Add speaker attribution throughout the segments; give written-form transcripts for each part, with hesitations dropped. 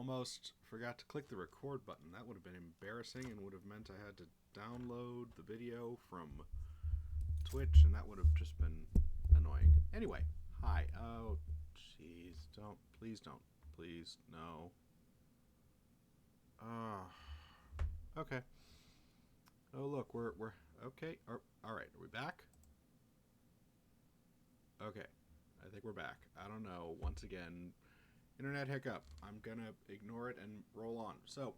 Speaker 1: almost forgot to click the record button. That would have been embarrassing and would have meant I had to download the video from Twitch, and that would have just been annoying. Anyway, hi. Oh, jeez. Don't. Please don't. Please, no. Okay. Oh, look, we're okay. All right, are we back? Okay, I think we're back. I don't know. Once again, internet hiccup. I'm gonna ignore it and roll on. So,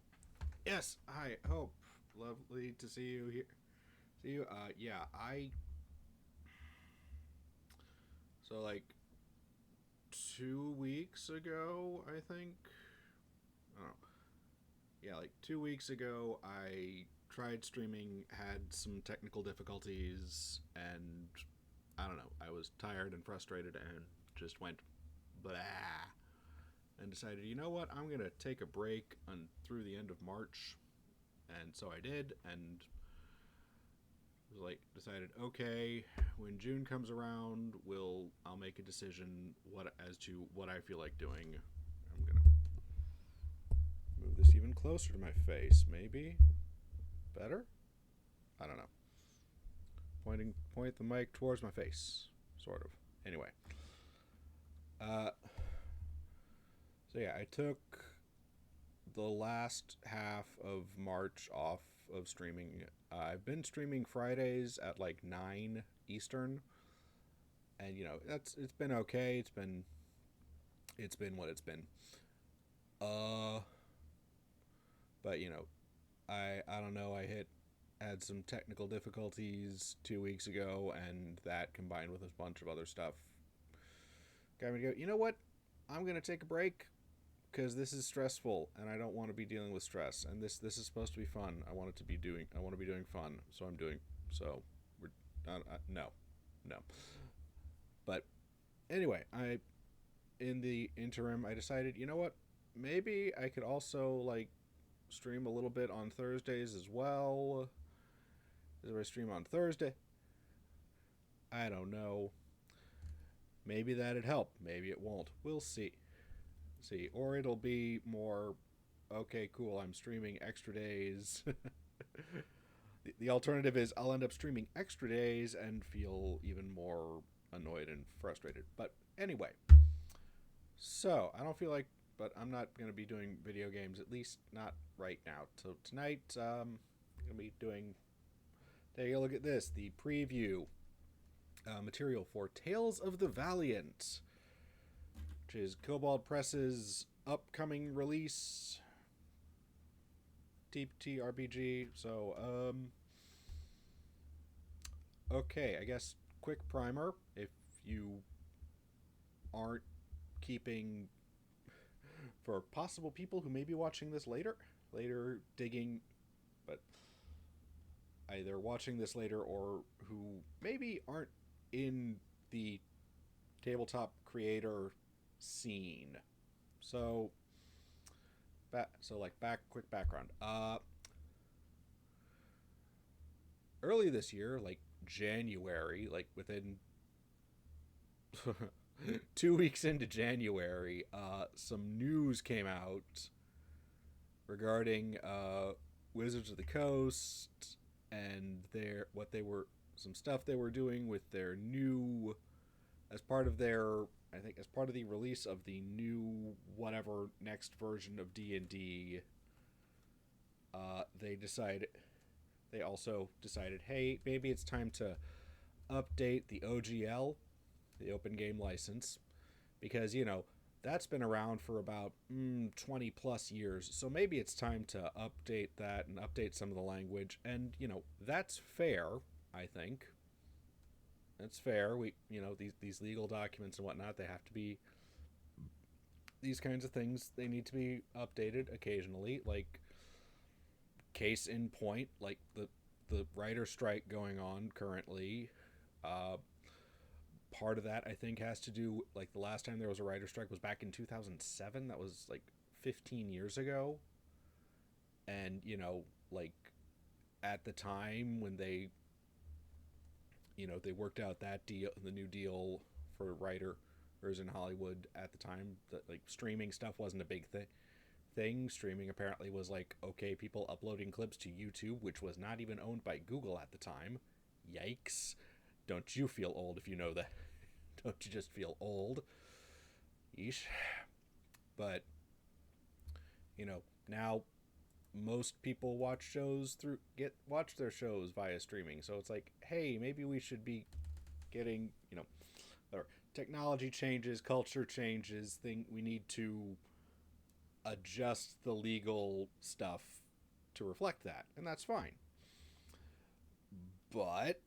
Speaker 1: yes, hi, Hope. Lovely to see you here. See you. Yeah, So, like, 2 weeks ago, I think. I don't know. Yeah, like 2 weeks ago, I tried streaming, had some technical difficulties, and I don't know. I was tired and frustrated and just went blah and decided, you know what? I'm going to take a break through the end of March. And so I did, and was like decided, okay, when June comes around, I'll make a decision as to what I feel like doing. I'm going to move this even closer to my face, maybe. Better? I don't know. Point the mic towards my face, sort of. Anyway. So yeah, I took the last half of March off of streaming. I've been streaming Fridays at like 9 Eastern, and it's been okay. It's been what it's been. But I don't know. Had some technical difficulties 2 weeks ago, and that combined with a bunch of other stuff got me to go, you know what? I'm gonna take a break because this is stressful, and I don't want to be dealing with stress. And this is supposed to be fun. I want to be doing fun, so I'm doing. So we're no. But anyway, in the interim, I decided, you know what? Maybe I could also like stream a little bit on Thursdays as well. Is there a stream on Thursday? I don't know. Maybe that'd help. Maybe it won't. We'll see. Or it'll be more, okay, cool, I'm streaming extra days. The alternative is I'll end up streaming extra days and feel even more annoyed and frustrated. But anyway, so I don't feel like, but I'm not going to be doing video games, at least not right now. So tonight, I'm going to be doing, take a look at this, the preview material for Tales of the Valiant, which is Cobalt Press's upcoming release, TTRPG. So, okay, I guess quick primer. If you aren't keeping, for possible people who may be watching this later digging, but either watching this later or who maybe aren't in the tabletop creator scene. So quick background. Early this year, like January, like within 2 weeks into January, some news came out regarding Wizards of the Coast and some stuff they were doing with their new, as part of the release of the new whatever next version of D&D, they also decided, hey, maybe it's time to update the OGL, the Open Game License, because that's been around for about 20 plus years. So maybe it's time to update that and update some of the language. And that's fair. I think that's fair. These legal documents and whatnot, they have to be, these kinds of things, they need to be updated occasionally. Like, case in point, like the writer strike going on currently. Part of that, I think, has to do, like, the last time there was a writer strike was back in 2007. That was like 15 years ago. And like, at the time when they worked out that deal, the new deal for writers in Hollywood at the time, that like streaming stuff wasn't a big thing. Streaming apparently was like, okay, people uploading clips to YouTube, which was not even owned by Google at the time. Yikes. Don't you feel old if you know that? Don't you just feel old? Yeesh. But, now most people watch their shows via streaming. So it's like, hey, maybe we should be getting, or technology changes, culture changes, we need to adjust the legal stuff to reflect that, and that's fine. But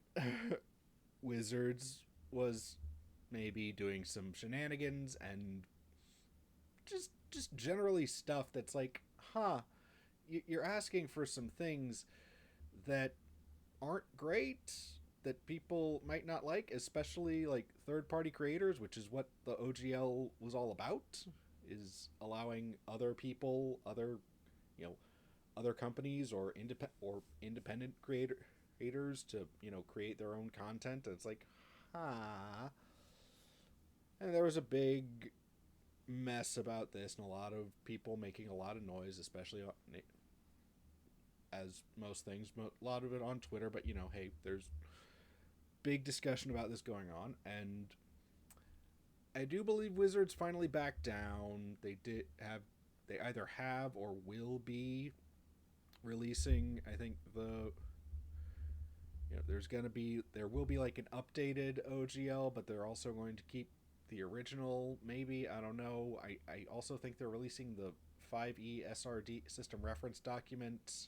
Speaker 1: Wizards was maybe doing some shenanigans and just generally stuff that's like, you're asking for some things that aren't great, that people might not like, especially like third party creators, which is what the OGL was all about, is allowing other people, you know, other companies or independent creators to, create their own content. And it's like, and there was a big mess about this and a lot of people making a lot of noise, especially as most things, a lot of it on Twitter. But hey, there's big discussion about this going on, and I do believe Wizards finally backed down. They either have or will be releasing, I think, there will be like an updated OGL, but they're also going to keep the original, maybe. I don't know. I also think they're releasing the 5e SRD system reference documents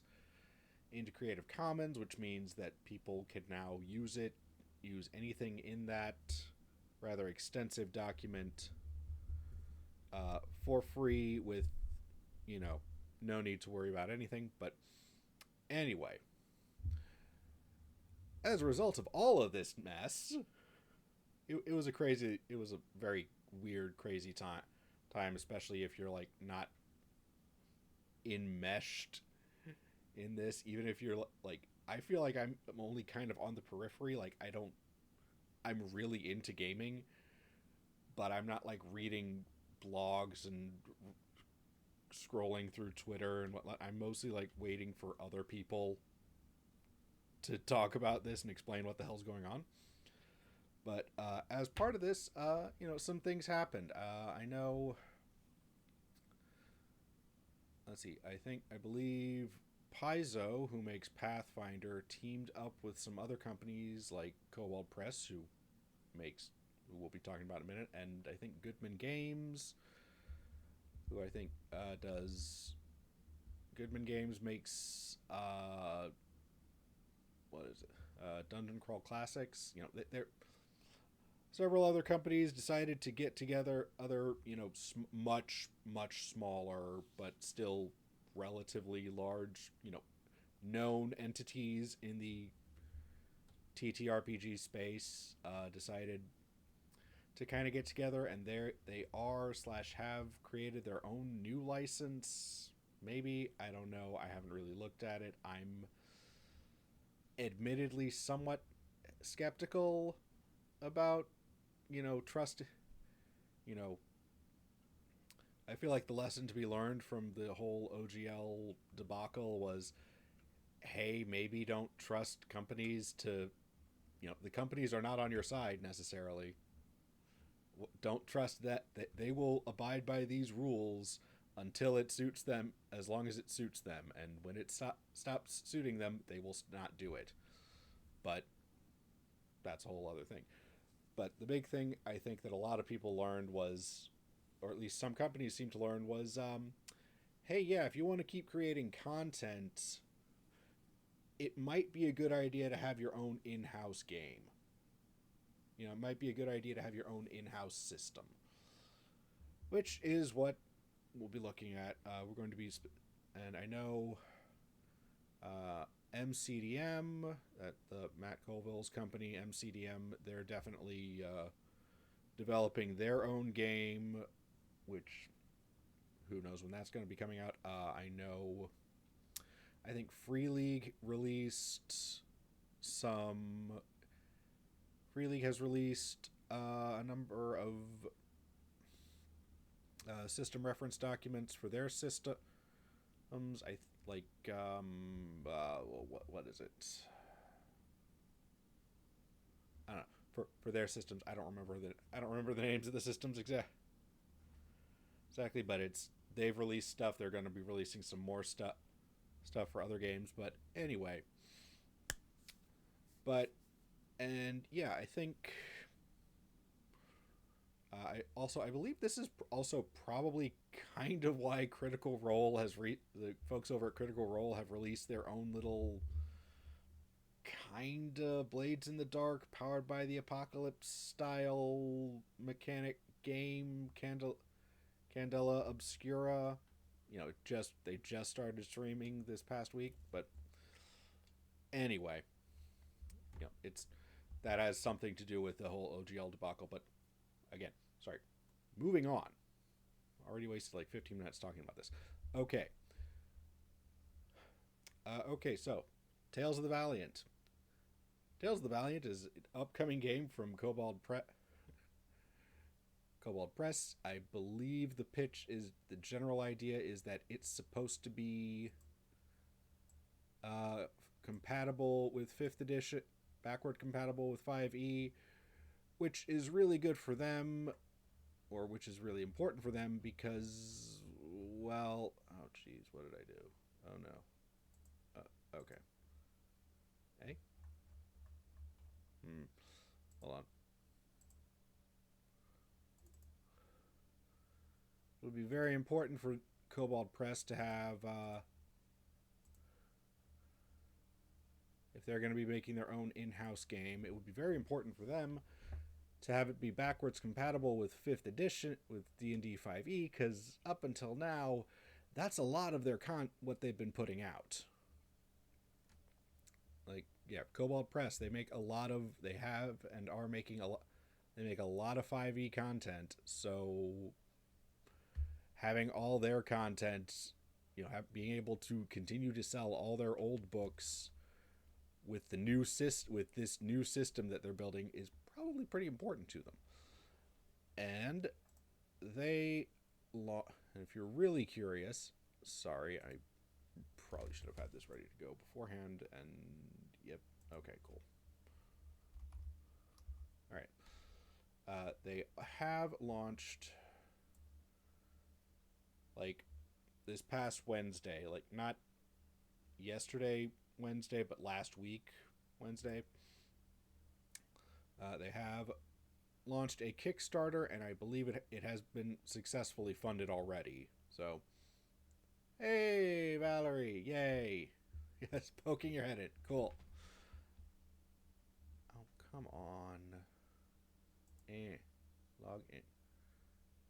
Speaker 1: into Creative Commons, which means that people can now use anything in that rather extensive document for free with, no need to worry about anything. But anyway, as a result of all of this mess, it was a very weird, crazy time, especially if you're like not enmeshed in this. Even if you're like, I feel like I'm only kind of on the periphery. Like I'm really into gaming, but I'm not like reading blogs and scrolling through Twitter and whatnot. I'm mostly like waiting for other people to talk about this and explain what the hell's going on. But as part of this, some things happened. I know. Let's see. I believe Paizo, who makes Pathfinder, teamed up with some other companies like Cobalt Press, who we'll be talking about in a minute, and I think Goodman Games, who I think does. Goodman Games makes what is it? Dungeon Crawl Classics. They're several other companies decided to get together. Other, much smaller but still relatively large, known entities in the TTRPG space decided to kind of get together, and they have created their own new license. Maybe, I don't know. I haven't really looked at it. I'm admittedly somewhat skeptical about, trust. I feel like the lesson to be learned from the whole OGL debacle was, hey, maybe don't trust companies to, the companies are not on your side necessarily. Don't trust that they will abide by these rules until it suits them, as long as it suits them. And when it stops suiting them, they will not do it. But that's a whole other thing. But the big thing I think that a lot of people learned was, or at least some companies seem to learn, was, hey, yeah, if you want to keep creating content, it might be a good idea to have your own in-house game. It might be a good idea to have your own in-house system, which is what we'll be looking at. We're going to be, and I know MCDM, at the Matt Colville's company, MCDM, they're definitely developing their own game, which who knows when that's going to be coming out. I think Free League has released a number of system reference documents for their system, I like what is it? I don't know. For their systems, I don't remember the names of the systems exactly, but it's they've released stuff. They're going to be releasing some more stuff for other games. But anyway, but and yeah, I think I believe this is also probably kind of why Critical Role the folks over at Critical Role have released their own little kind of Blades in the Dark, powered by the Apocalypse style mechanic game, Candela Obscura. They just started streaming this past week, but anyway, it's that has something to do with the whole OGL debacle. But again, sorry. Moving on. Already wasted like 15 minutes talking about this. Okay. So Tales of the Valiant. Tales of the Valiant is an upcoming game from Cobalt Press. I believe the general idea is that it's supposed to be compatible with 5th edition, backward compatible with 5e, which is really good for them, or which is really important for them because, well, oh geez, what did I do? Oh no. Okay. Hey? Hold on. It would be very important for Cobalt Press to have, if they're going to be making their own in-house game, it would be very important for them to have it be backwards compatible with 5th edition, with D&D 5e, because up until now, that's a lot of their what they've been putting out. Like, yeah, Cobalt Press, they make a lot of, they have and are making a lot, they make a lot of 5e content, so having all their content, being able to continue to sell all their old books with with this new system that they're building is probably pretty important to them. And they and if you're really curious, sorry, I probably should have had this ready to go beforehand, and yep, okay, cool. All right. They have launched like this past Wednesday, like not yesterday Wednesday, but last week Wednesday. They have launched a Kickstarter, and I believe it has been successfully funded already. So, hey, Valerie, yay! Yes, poking your head in, cool. Oh, come on. Log in.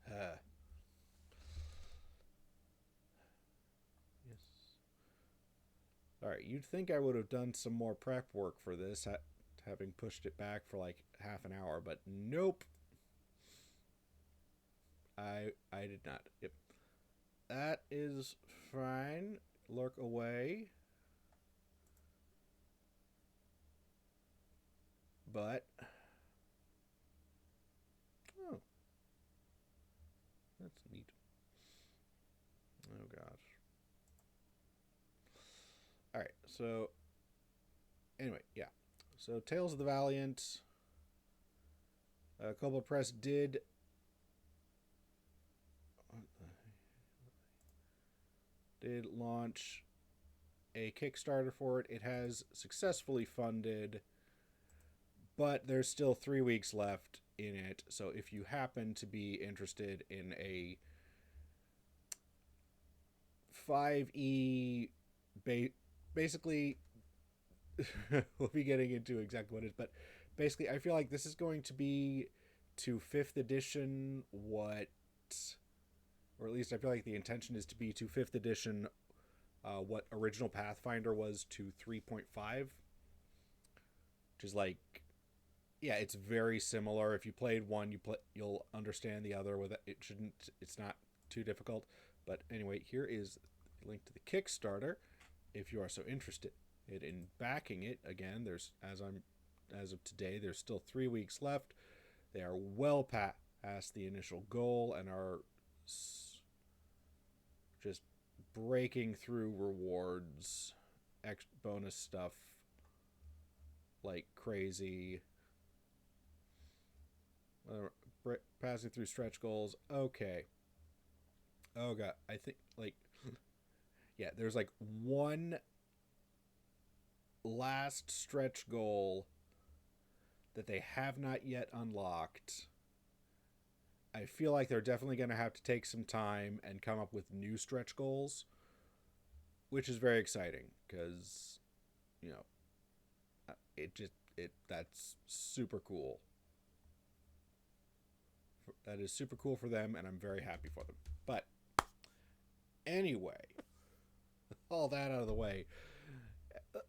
Speaker 1: Yes. All right, you'd think I would have done some more prep work for this, having pushed it back for like half an hour, but nope. I did not. Yep. That is fine. Lurk away. But oh, that's neat. Oh gosh. All right. So anyway, yeah. So Tales of the Valiant. Cobalt Press did launch a Kickstarter for it. It has successfully funded, but there's still 3 weeks left in it. So if you happen to be interested in a 5e, basically, we'll be getting into exactly what it is, but basically, I feel like this is going to be to 5th edition or at least I feel like the intention is to be to 5th edition what original Pathfinder was to 3.5, which is like, yeah, it's very similar. If you played one, you'll understand the other. It's not too difficult. But anyway, here is a link to the Kickstarter if you are so interested in backing it. Again, as of today, there's still 3 weeks left. They are well past the initial goal and are just breaking through rewards, bonus stuff like crazy. Passing through stretch goals. Okay. Oh god, I think like yeah, there's like one last stretch goal that they have not yet unlocked. I feel like they're definitely going to have to take some time and come up with new stretch goals, which is very exciting because, you know, it that's super cool. That is super cool for them, and I'm very happy for them. But anyway, all that out of the way,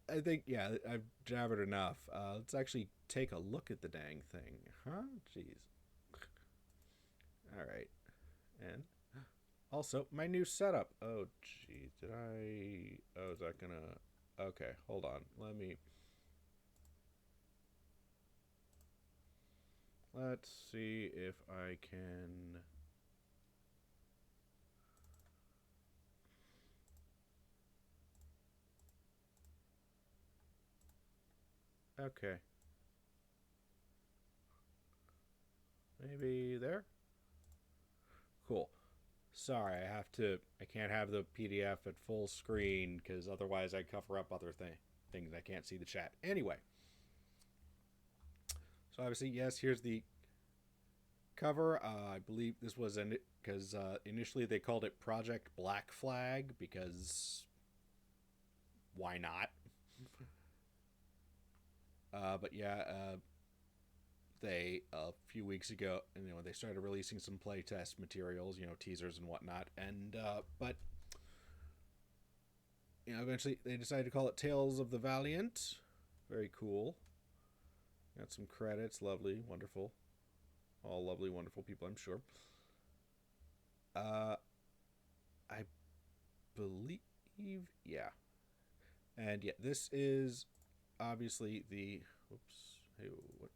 Speaker 1: I think, yeah, I've jabbered enough. Let's actually take a look at the dang thing. Huh? Jeez. All right. And also, my new setup. Oh, jeez. Did I... Oh, is that gonna... Okay, hold on. Let's see if I can... Okay. Maybe there? Cool. Sorry, I can't have the PDF at full screen because otherwise I cover up other things. I can't see the chat. Anyway, so obviously, yes, here's the cover. I believe this was because initially they called it Project Black Flag because why not? But yeah, they a few weeks ago, they started releasing some playtest materials, teasers and whatnot, and but eventually they decided to call it Tales of the Valiant. Very cool. Got some credits. Lovely, wonderful, all lovely, wonderful people, I'm sure. Uh, I believe, yeah, and yeah, this is obviously the. Whoops. Hey, what?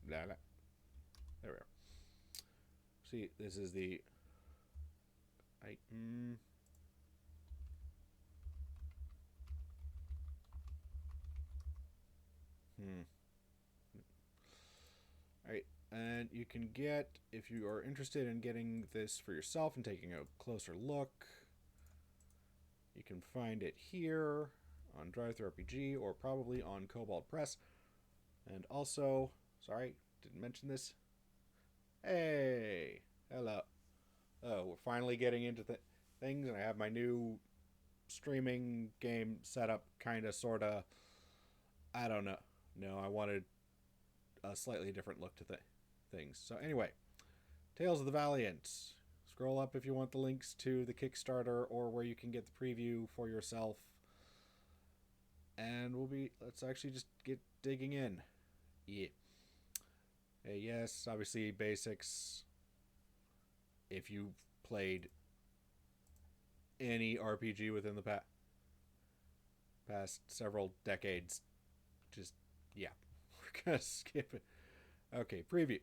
Speaker 1: Blah, blah. There we are. See, this is the. I. All right, and you can get, if you are interested in getting this for yourself and taking a closer look, you can find it here on TTRPG or probably on Cobalt Press. And also, sorry, didn't mention this. Hey, hello. Oh, we're finally getting into things, and I have my new streaming game set up, kind of, sort of. I don't know. No, I wanted a slightly different look to things. So anyway, Tales of the Valiant. Scroll up if you want the links to the Kickstarter or where you can get the preview for yourself. And let's actually just get digging in. Yeah. Hey, yes, obviously basics. If you've played any RPG within the past several decades, just, yeah, we're gonna skip it. Okay, preview.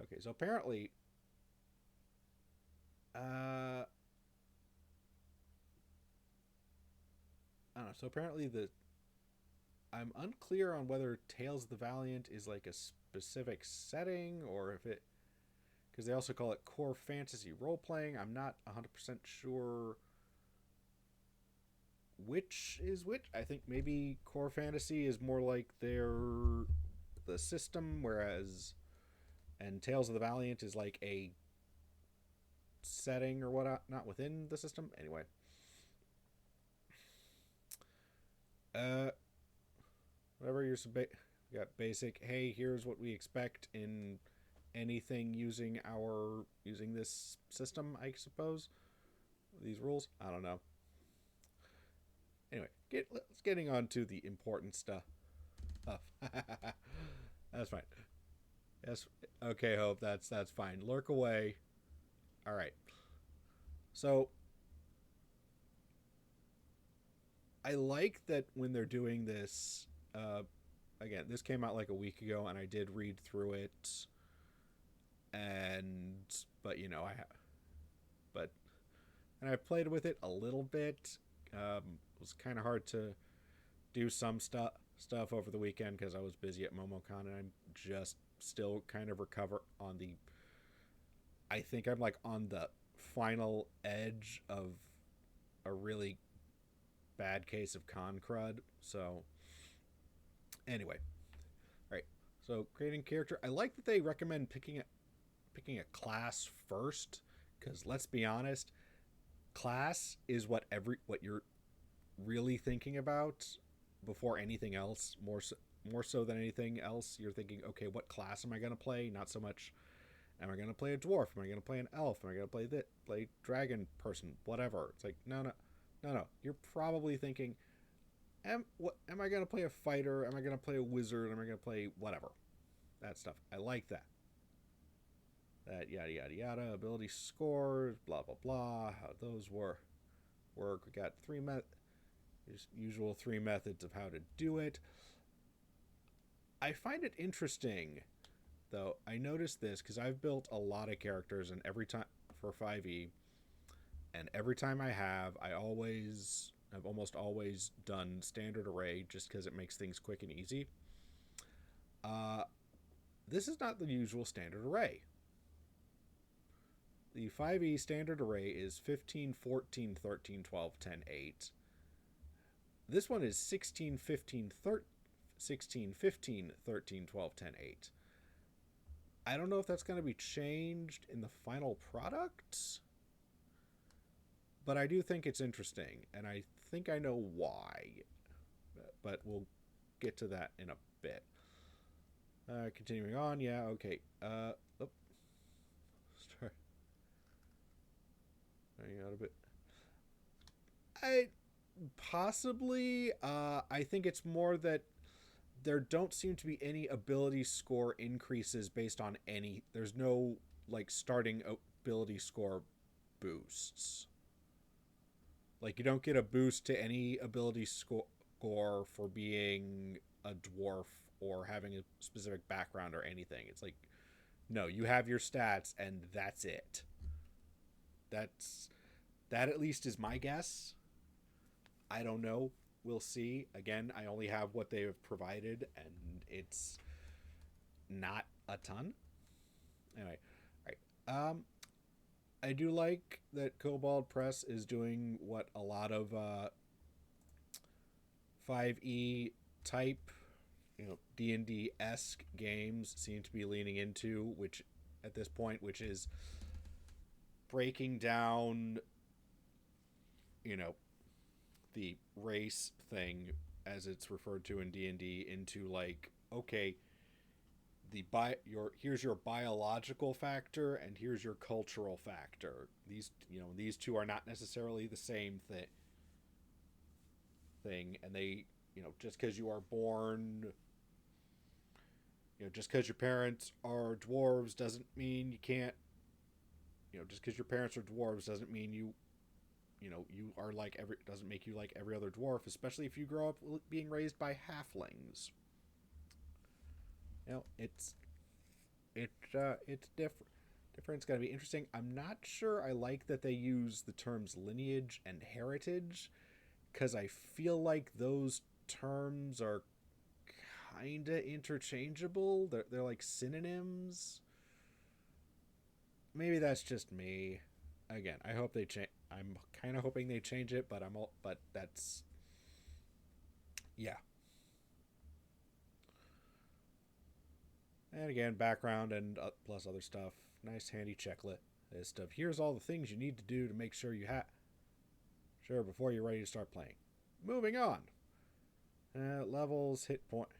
Speaker 1: Okay, so apparently, I don't know. So apparently I'm unclear on whether Tales of the Valiant is like a specific setting or if it, because they also call it core fantasy role playing. I'm not 100% sure which is which. I think maybe core fantasy is more like the system, whereas and Tales of the Valiant is like a setting or what, not within the system. Anyway, uh, whatever you got basic. Hey, here's what we expect in anything using this system. I suppose these rules. I don't know. Anyway, let's getting on to the important stuff. That's fine. Yes. Okay, Hope. That's fine. Lurk away. All right. So I like that when they're doing this. Again, this came out like a week ago, and I did read through it. and but but and I played with it a little bit. It was kind of hard to do some stuff over the weekend because I was busy at MomoCon, and I'm just still kind of recover on the. I think I'm like on the final edge of a really bad case of con crud. So anyway, all right. So creating character, I like that they recommend picking a class first, because let's be honest, class is what you're really thinking about before anything else. More so than anything else, you're thinking, okay, what class am I going to play? Not so much, am I going to play a dwarf? Am I going to play an elf? Am I going to play dragon person? Whatever. It's like, no. You're probably thinking, am I going to play a fighter? Am I going to play a wizard? Am I going to play whatever? That stuff. I like that. That yada yada yada. Ability scores. Blah blah blah. How those work. We got usual three methods of how to do it. I find it interesting, though. I noticed this because I've built a lot of characters, and every time for 5e, and every time I've almost always done standard array just because it makes things quick and easy. This is not the usual standard array. The 5e standard array is 15, 14, 13, 12, 10, 8. This one is 16, 15, 13, 12, 10, 8. I don't know if that's going to be changed in the final product, but I do think it's interesting, and I think I know why. But we'll get to that in a bit. Continuing on, yeah, okay. Start. Out a bit. I think it's more that there don't seem to be any ability score increases based on any. There's no like starting ability score boosts. Like you don't get a boost to any ability score for being a dwarf or having a specific background or anything. It's like, no, you have your stats and that's it. That at least is my guess. I don't know. We'll see. Again, I only have what they have provided, and it's not a ton. Anyway, all right. I do like that Kobold Press is doing what a lot of 5e type, D&D-esque games seem to be leaning into, which at this point, which is breaking down, the race thing as it's referred to in D&D into like, okay, here's your biological factor and here's your cultural factor. These two are not necessarily the same thing, and they, just because you are born, just because your parents are dwarves doesn't mean you can't, just because your parents are dwarves doesn't mean you are doesn't make you like every other dwarf, especially if you grow up being raised by halflings. It's different. It's going to be interesting. I'm not sure I like that they use the terms lineage and heritage, because I feel like those terms are kind of interchangeable. They're like synonyms. Maybe that's just me. Again, I hope they change. I'm kind of hoping they change it, but that's, yeah. And again, background and plus other stuff. Nice handy checklist of here's all the things you need to do to make sure you sure before you're ready to start playing. Moving on. Levels, hit point,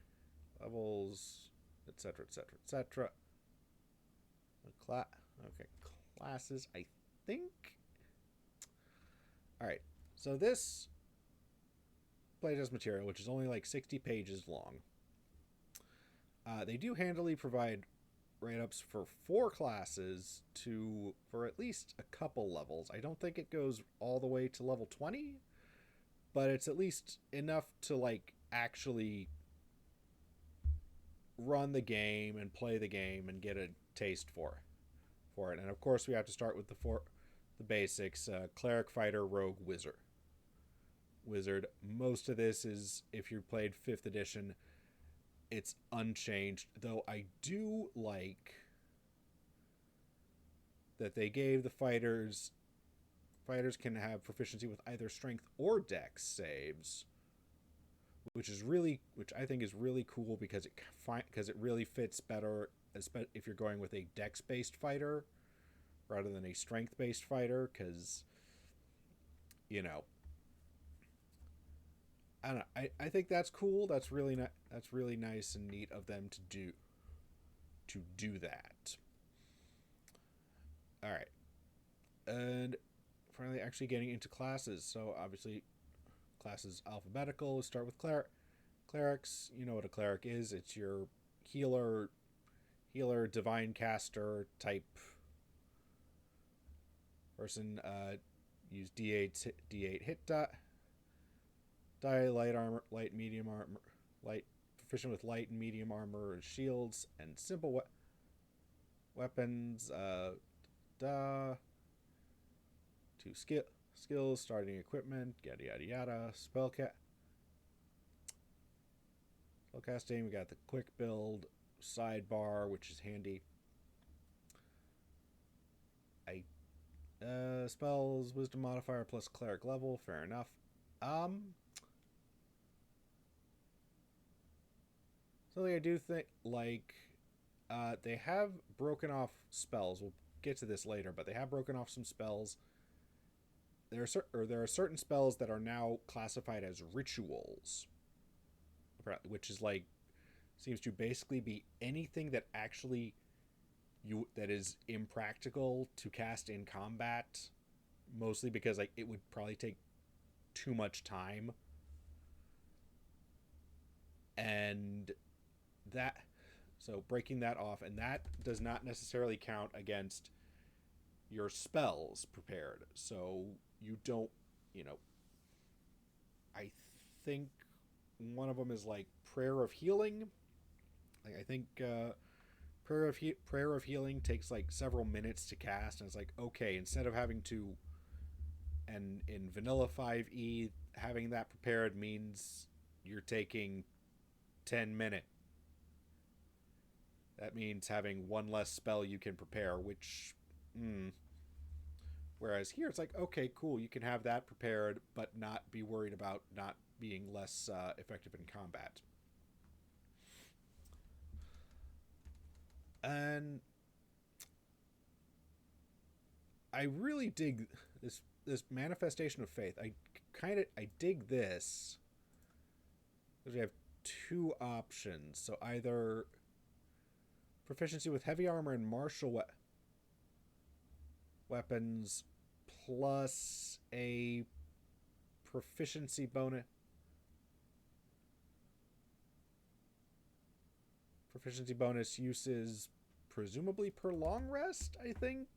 Speaker 1: levels, etc., etc., etc. Okay, classes. I think. All right, so this playtest material, which is only like 60 pages long, they do handily provide write-ups for 4 classes for at least a couple levels. I don't think it goes all the way to level 20, but it's at least enough to like actually run the game and play the game and get a taste for it. for it. And of course, we have to start with the basics: cleric, fighter, rogue, wizard. Wizard. Most of this is, if you played 5th edition, it's unchanged. Though I do like that they gave the fighters can have proficiency with either strength or dex saves, which I think is really cool because it really fits better if you're going with a dex based fighter rather than a strength based fighter, because you know I don't know, I think that's cool. That's really nice and neat of them to do that. All right, and finally actually getting into classes. So obviously classes alphabetical. Start with clerics. You know what a cleric is. It's your healer, divine caster type person. Use D8 hit die, light armor, light medium armor, light proficient with light and medium armor, shields, and simple weapons. Da 2 skills, starting equipment, yada yada yada. Spellcasting. We got the quick build sidebar, which is handy. Spells, wisdom modifier plus cleric level. Fair enough. Something I do think, like, they have broken off spells. We'll get to this later, but they have broken off some spells. There are certain spells that are now classified as rituals, which is like seems to basically be anything that actually that is impractical to cast in combat, mostly because like it would probably take too much time, and that so breaking that off, and that does not necessarily count against your spells prepared. So you don't, you know, I think one of them is like prayer of healing. Like I think prayer of healing takes like several minutes to cast, and it's like, okay, instead of having to, and in vanilla 5e having that prepared means you're taking 10 minutes. That means having one less spell you can prepare, which whereas here it's like, okay, cool, you can have that prepared but not be worried about not being less effective in combat. And I really dig this manifestation of faith. I dig this because we have 2 options. So either proficiency with heavy armor and martial weapons plus a proficiency bonus. Proficiency bonus uses presumably per long rest, I think,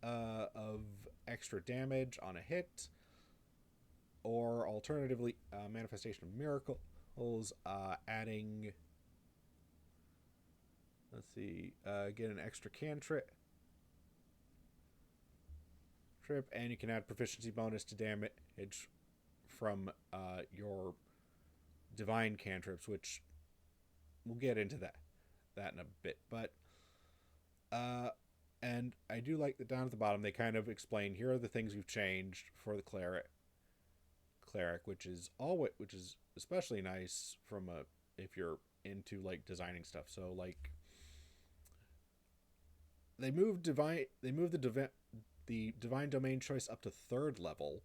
Speaker 1: of extra damage on a hit, or alternatively, manifestation of miracles, adding. Let's see, get an extra cantrip, and you can add proficiency bonus to damage from your divine cantrips, which we'll get into that in a bit. But and I do like that down at the bottom they kind of explain, here are the things we've changed for the cleric, which is especially nice from a if you're into like designing stuff. So like they moved the divine domain choice up to 3rd level,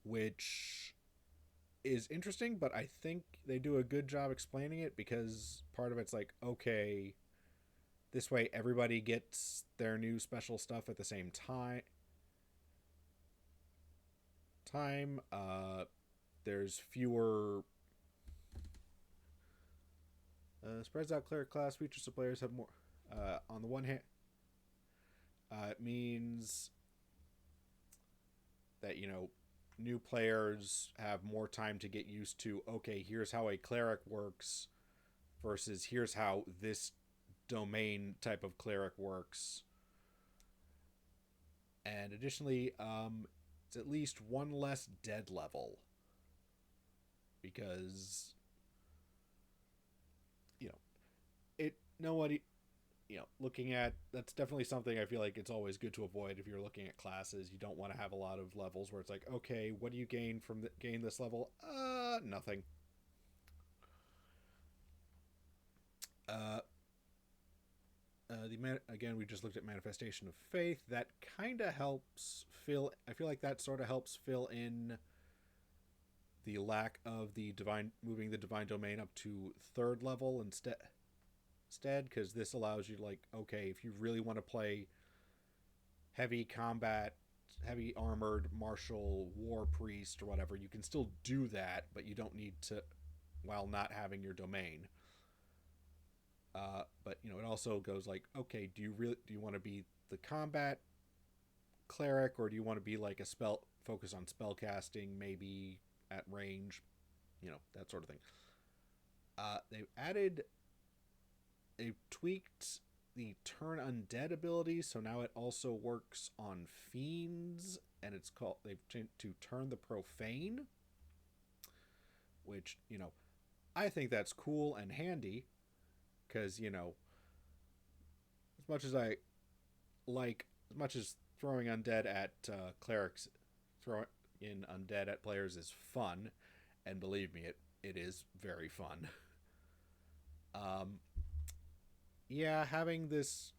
Speaker 1: which is interesting, but I think they do a good job explaining it, because part of it's like, okay, this way everybody gets their new special stuff at the same time. There's fewer spreads out cleric class features, so players have more. On the one hand, it means that, you know, new players have more time to get used to, okay, here's how a cleric works versus here's how this domain type of cleric works. And additionally, it's at least one less dead level because you know it. Nobody, looking at that's definitely something I feel like it's always good to avoid if you're looking at classes. You don't want to have a lot of levels where it's like, okay, what do you gain from gain this level? Nothing. Uh, again, we just looked at manifestation of faith. That kind of helps fill. I feel like that sort of helps fill in the lack of the divine moving the divine domain up to third level instead, because this allows you, like, okay, if you really want to play heavy combat, heavy armored martial war priest or whatever, you can still do that, but you don't need to while not having your domain. But it also goes like, okay, do you want to be the combat cleric, or do you want to be like a spell focus on spell casting, maybe at range, that sort of thing. They've tweaked the turn undead ability, so now it also works on fiends, and they've changed to turn the profane, which I think that's cool and handy, because as much as I like, as much as throwing undead at clerics, throwing in undead at players is fun, and believe me, it is very fun. Yeah, having this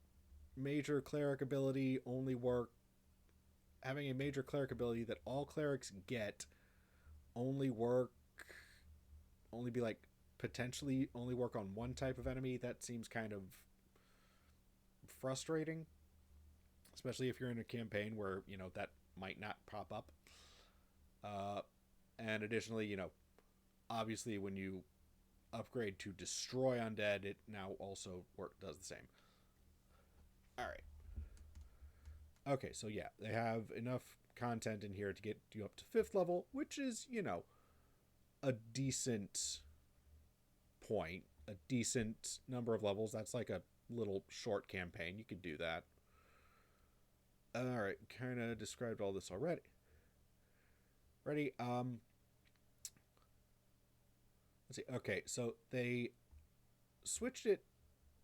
Speaker 1: major cleric ability only work, having a major cleric ability that all clerics get only work, only be like potentially only work on one type of enemy, that seems kind of frustrating, especially if you're in a campaign where that might not pop up. And additionally, obviously when you upgrade to destroy undead, it now also does the same. All right. Okay, so yeah, they have enough content in here to get you up to 5th level, which is, a decent point, a decent number of levels. That's like a little short campaign. You could do that. All right, kind of described all this already. Ready? Let's see. Okay, so they switched it.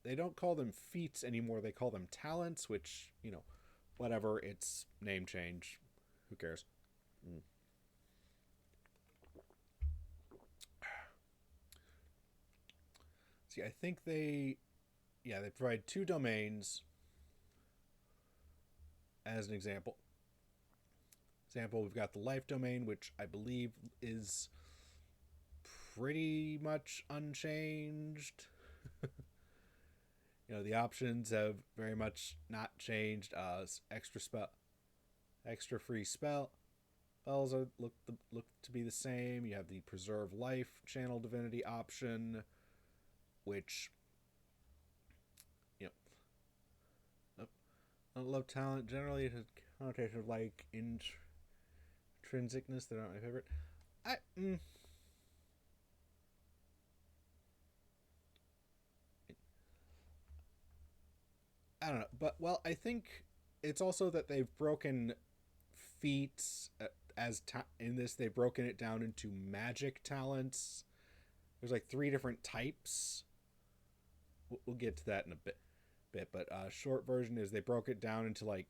Speaker 1: They don't call them feats anymore. They call them talents, which, whatever. It's name change. Who cares? See, I think they provide 2 domains as an example. We've got the life domain, which I believe is pretty much unchanged. The options have very much not changed. Extra free spells look to be the same. You have the preserve life channel divinity option, which love talent. Generally, it has a connotation of like intrinsicness that aren't my favorite. I don't know, but I think it's also that they've broken feats in this. They've broken it down into magic talents. There's like 3 different types. We'll get to that in a bit. But short version is they broke it down into like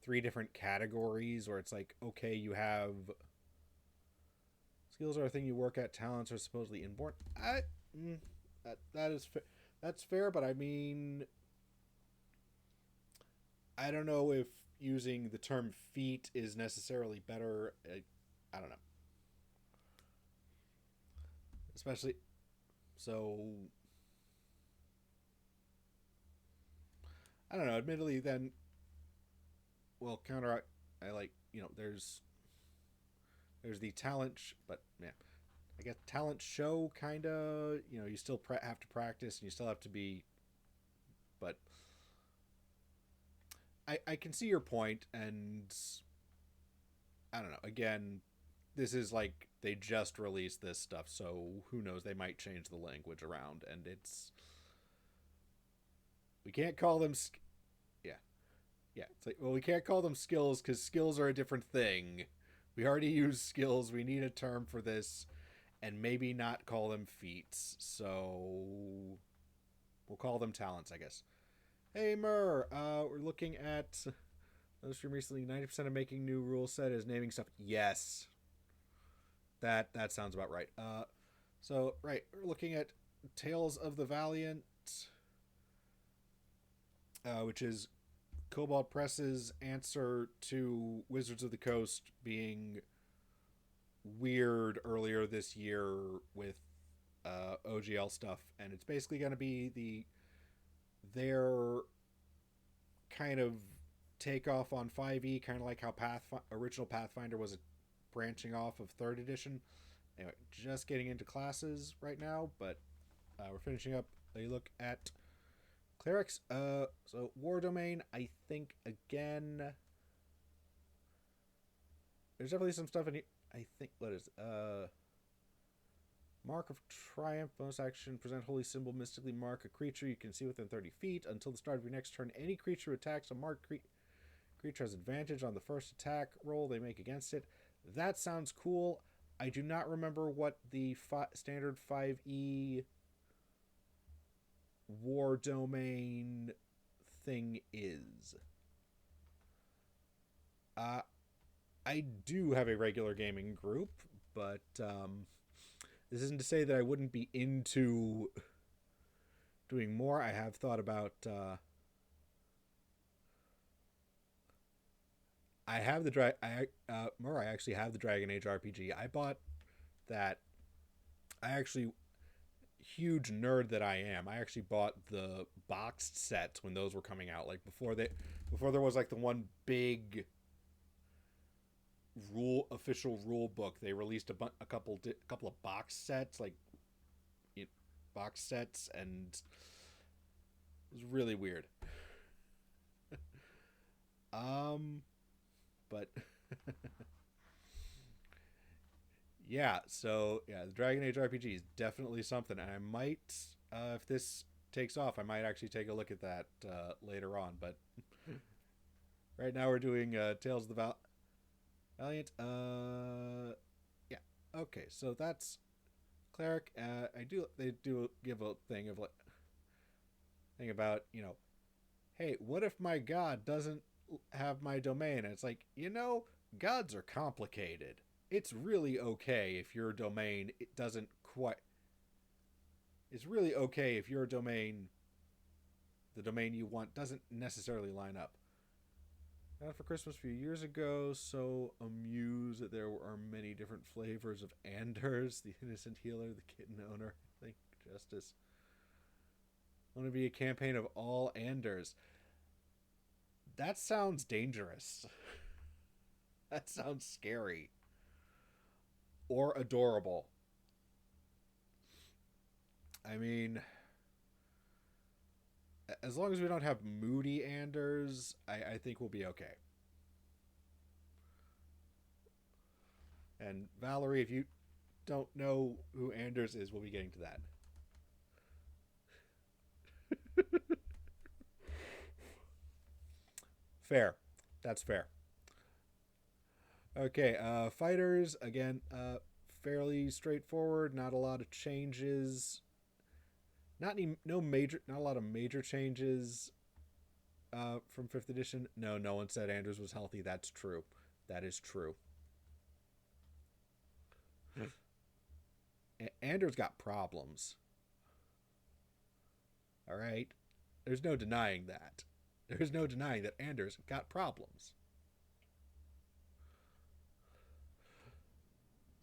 Speaker 1: 3 different categories, where it's like, okay, you have skills are a thing you work at, talents are supposedly inborn. That's fair, but I mean, I don't know if using the term feat is necessarily better. I don't know. Especially, so I don't know. Admittedly, then, well, counter. I like, there's the talent, but yeah, I guess talent show kind of. You still have to practice, and you still have to be, but I can see your point, and I don't know. Again, this is like they just released this stuff, so who knows? They might change the language around, and we can't call them. Yeah, yeah. It's like, well, we can't call them skills because skills are a different thing. We already use skills. We need a term for this, and maybe not call them feats. So we'll call them talents, I guess. Hey Mur, we're looking at those from recently. 90% of making new rule set is naming stuff. Yes, that sounds about right. So right, we're looking at Tales of the Valiant, which is Cobalt Press's answer to Wizards of the Coast being weird earlier this year with OGL stuff, and it's basically going to be their kind of takeoff on 5e, kind of like how original Pathfinder was a branching off of 3rd edition. Anyway, just getting into classes right now, but we're finishing up a look at clerics. So War Domain, I think again, there's definitely some stuff in here. I think what is Mark of Triumph, bonus action, present holy symbol, mystically mark a creature you can see within 30 feet. Until the start of your next turn, any creature attacks a marked creature has advantage on the first attack roll they make against it. That sounds cool. I do not remember what the standard 5e War Domain thing is. I do have a regular gaming group, but this isn't to say that I wouldn't be into doing more. I have thought about. I have the I actually have the Dragon Age RPG. I bought that. I actually, huge nerd that I am. I actually bought the boxed sets when those were coming out. Like before there was like the one big official rule book. They released a couple of box sets, like box sets, and it was really weird. But yeah, so yeah, the Dragon Age RPG is definitely something, and I might, if this takes off, I might actually take a look at that later on. But right now we're doing Tales of the Valiant. Yeah, okay, so that's cleric. They do give a thing about hey, what if my god doesn't have my domain? And it's like, gods are complicated. It's really okay if your domain it doesn't quite. It's really okay if your domain, the domain you want, doesn't necessarily line up. Got for Christmas a few years ago, so amused that there are many different flavors of Anders, the innocent healer, the kitten owner. I think justice. I want to be a campaign of all Anders. That sounds dangerous. That sounds scary. Or adorable. I mean, as long as we don't have moody Anders, I think we'll be okay. And Valerie, if you don't know who Anders is, we'll be getting to that. Fair. That's fair. Okay, fighters, again, fairly straightforward, not a lot of changes. Not a lot of major changes from 5th edition. No one said Anders was healthy. That's true. That is true. Anders got problems. All right? There's no denying that. There's no denying that Anders got problems.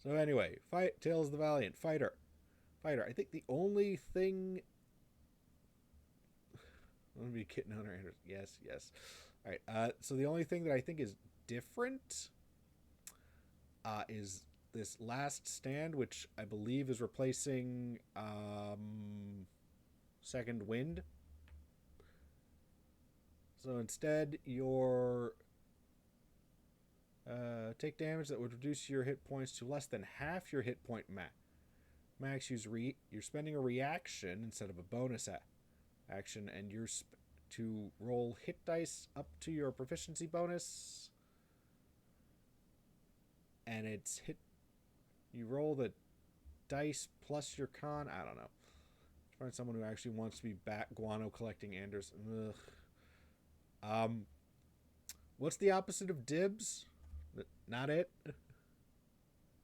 Speaker 1: So anyway, Tales of the Valiant, Fighter. I think the only thing... I'm going to be kitten owner Anders. Yes. All right, so the only thing that I think is different is this last stand, which I believe is replacing Second Wind. So instead, your Take damage that would reduce your hit points to less than half your hit point max. You're spending a reaction instead of a bonus action, and you're to roll hit dice up to your proficiency bonus. And it's hit. You roll the dice plus your con. I don't know. Find someone who actually wants to be bat guano collecting Anders. Ugh. What's the opposite of dibs? Not it.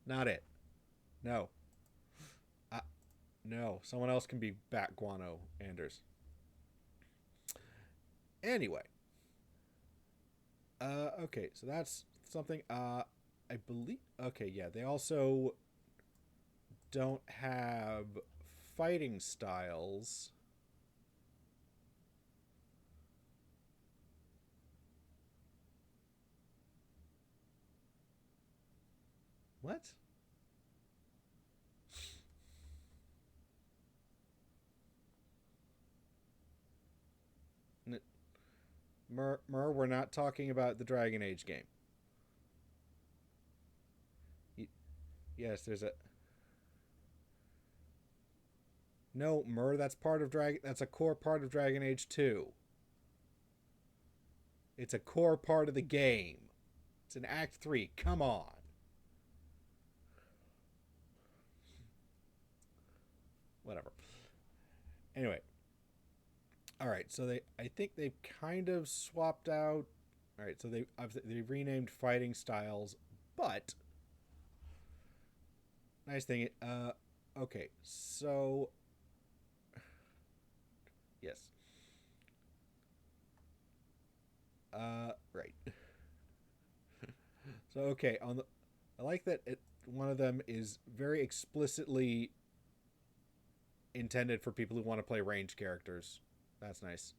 Speaker 1: Not it. No. No. Someone else can be bat guano Anders. Anyway. Okay. So that's something. I believe. Okay. Yeah. They also don't have fighting styles. What? We're not talking about the Dragon Age game. Yes, there's a... No, that's that's a core part of Dragon Age 2. It's a core part of the game. It's in Act 3. Come on. Whatever. Anyway. Alright, so I think they've kind of swapped out... Alright, so they renamed fighting styles, but... Nice thing... okay, so... Yes. Right. So, okay, I like that one of them is very explicitly intended for people who want to play ranged characters. That's nice.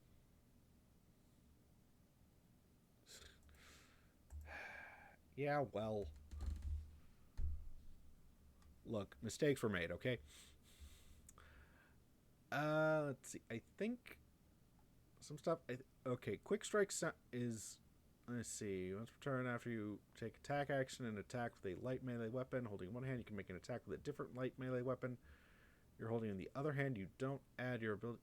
Speaker 1: Yeah, well... Look, mistakes were made, okay? Let's see. I think some stuff... okay, Quick Strike is... Let's see. Once return after you take attack action and attack with a light melee weapon. Holding one hand, you can make an attack with a different light melee weapon. You're holding in the other hand, you don't add your ability...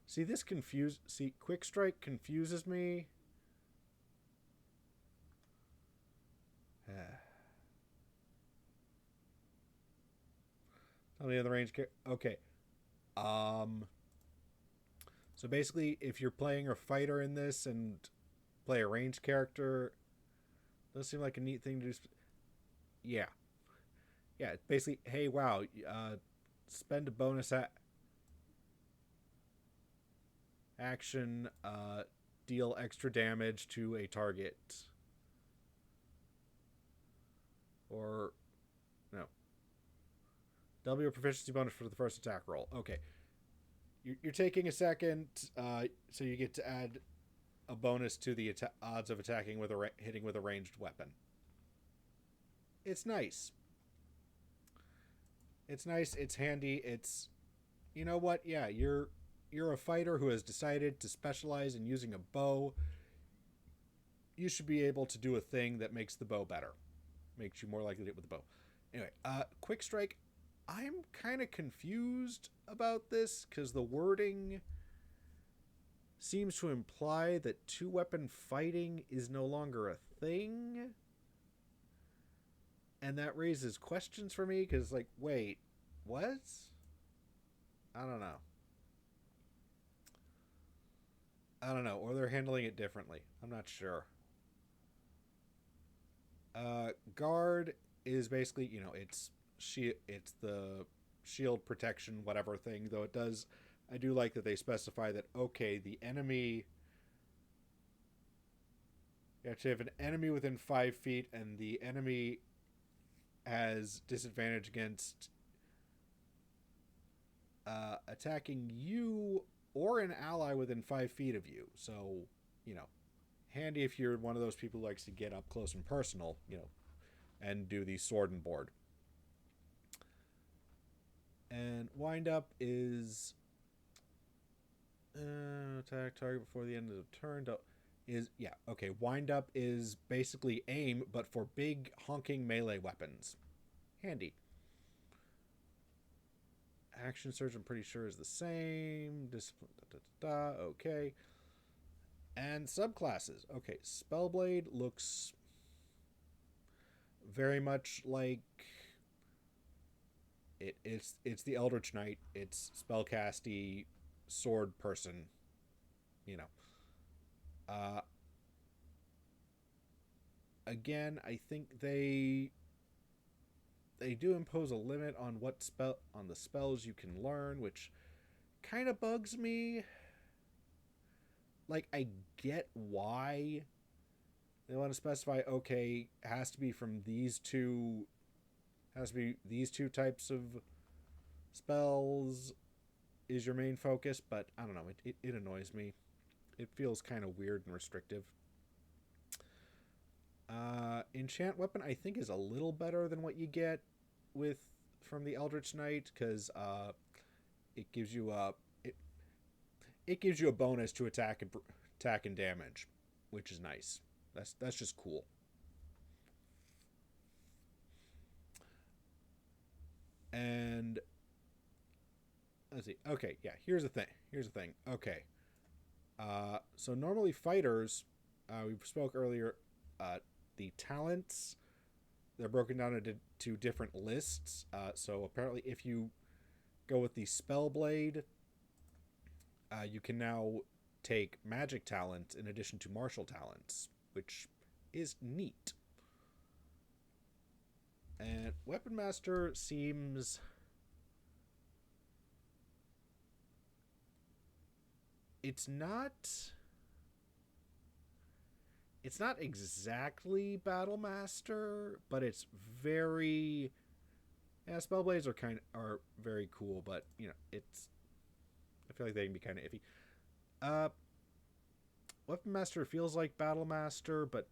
Speaker 1: See, Quick Strike confuses me. Tell me the range... Okay. So basically, if you're playing a fighter in this and play a ranged character, does seem like a neat thing to do. Yeah. Yeah, basically, hey, wow, spend a bonus action, deal extra damage to a target. Or, no. Double your proficiency bonus for the first attack roll. Okay. You're taking a second, so you get to add a bonus to the odds of attacking with hitting with a ranged weapon. It's nice. It's nice. It's handy. It's, you know what? Yeah, you're a fighter who has decided to specialize in using a bow. You should be able to do a thing that makes the bow better, makes you more likely to hit with the bow. Anyway, Quick Strike. I'm kind of confused about this because the wording seems to imply that two-weapon fighting is no longer a thing. And that raises questions for me because, like, wait, what? I don't know. Or they're handling it differently. I'm not sure. Guard is basically, it's the shield protection whatever thing, though I do like that they specify that, okay, the enemy, you actually have an enemy within 5 feet and the enemy has disadvantage against attacking you or an ally within 5 feet of you. So, handy if you're one of those people who likes to get up close and personal, and do the sword and board. And wind up is Attack target before the end of the turn. Yeah, okay. Wind up is basically aim, but for big honking melee weapons. Handy. Action surge, I'm pretty sure, is the same. Discipline, okay. And subclasses. Okay, Spellblade looks very much like it's the Eldritch Knight. It's spellcasty sword person. You know. Uh, Again, I think they do impose a limit on the spells you can learn, which kind of bugs me. Like, I get why they want to specify, okay, has to be these two types of spells is your main focus, but I don't know, it annoys me. It feels kind of weird and restrictive. Enchant weapon I think is a little better than what you get with from the Eldritch Knight, because it gives you it gives you a bonus to attack and damage, which is nice. That's just cool. And let's see. Okay, yeah. Here's the thing. Okay. So normally fighters, we spoke earlier. The talents, they're broken down into two different lists. So apparently, if you go with the Spellblade, you can now take magic talent in addition to martial talents, which is neat. And Weapon Master seems it's not exactly Battle Master, but it's very yeah, Spellblades are very cool, but you know, it's I feel like they can be kind of iffy. Uh Weapon Master feels like Battle Master, but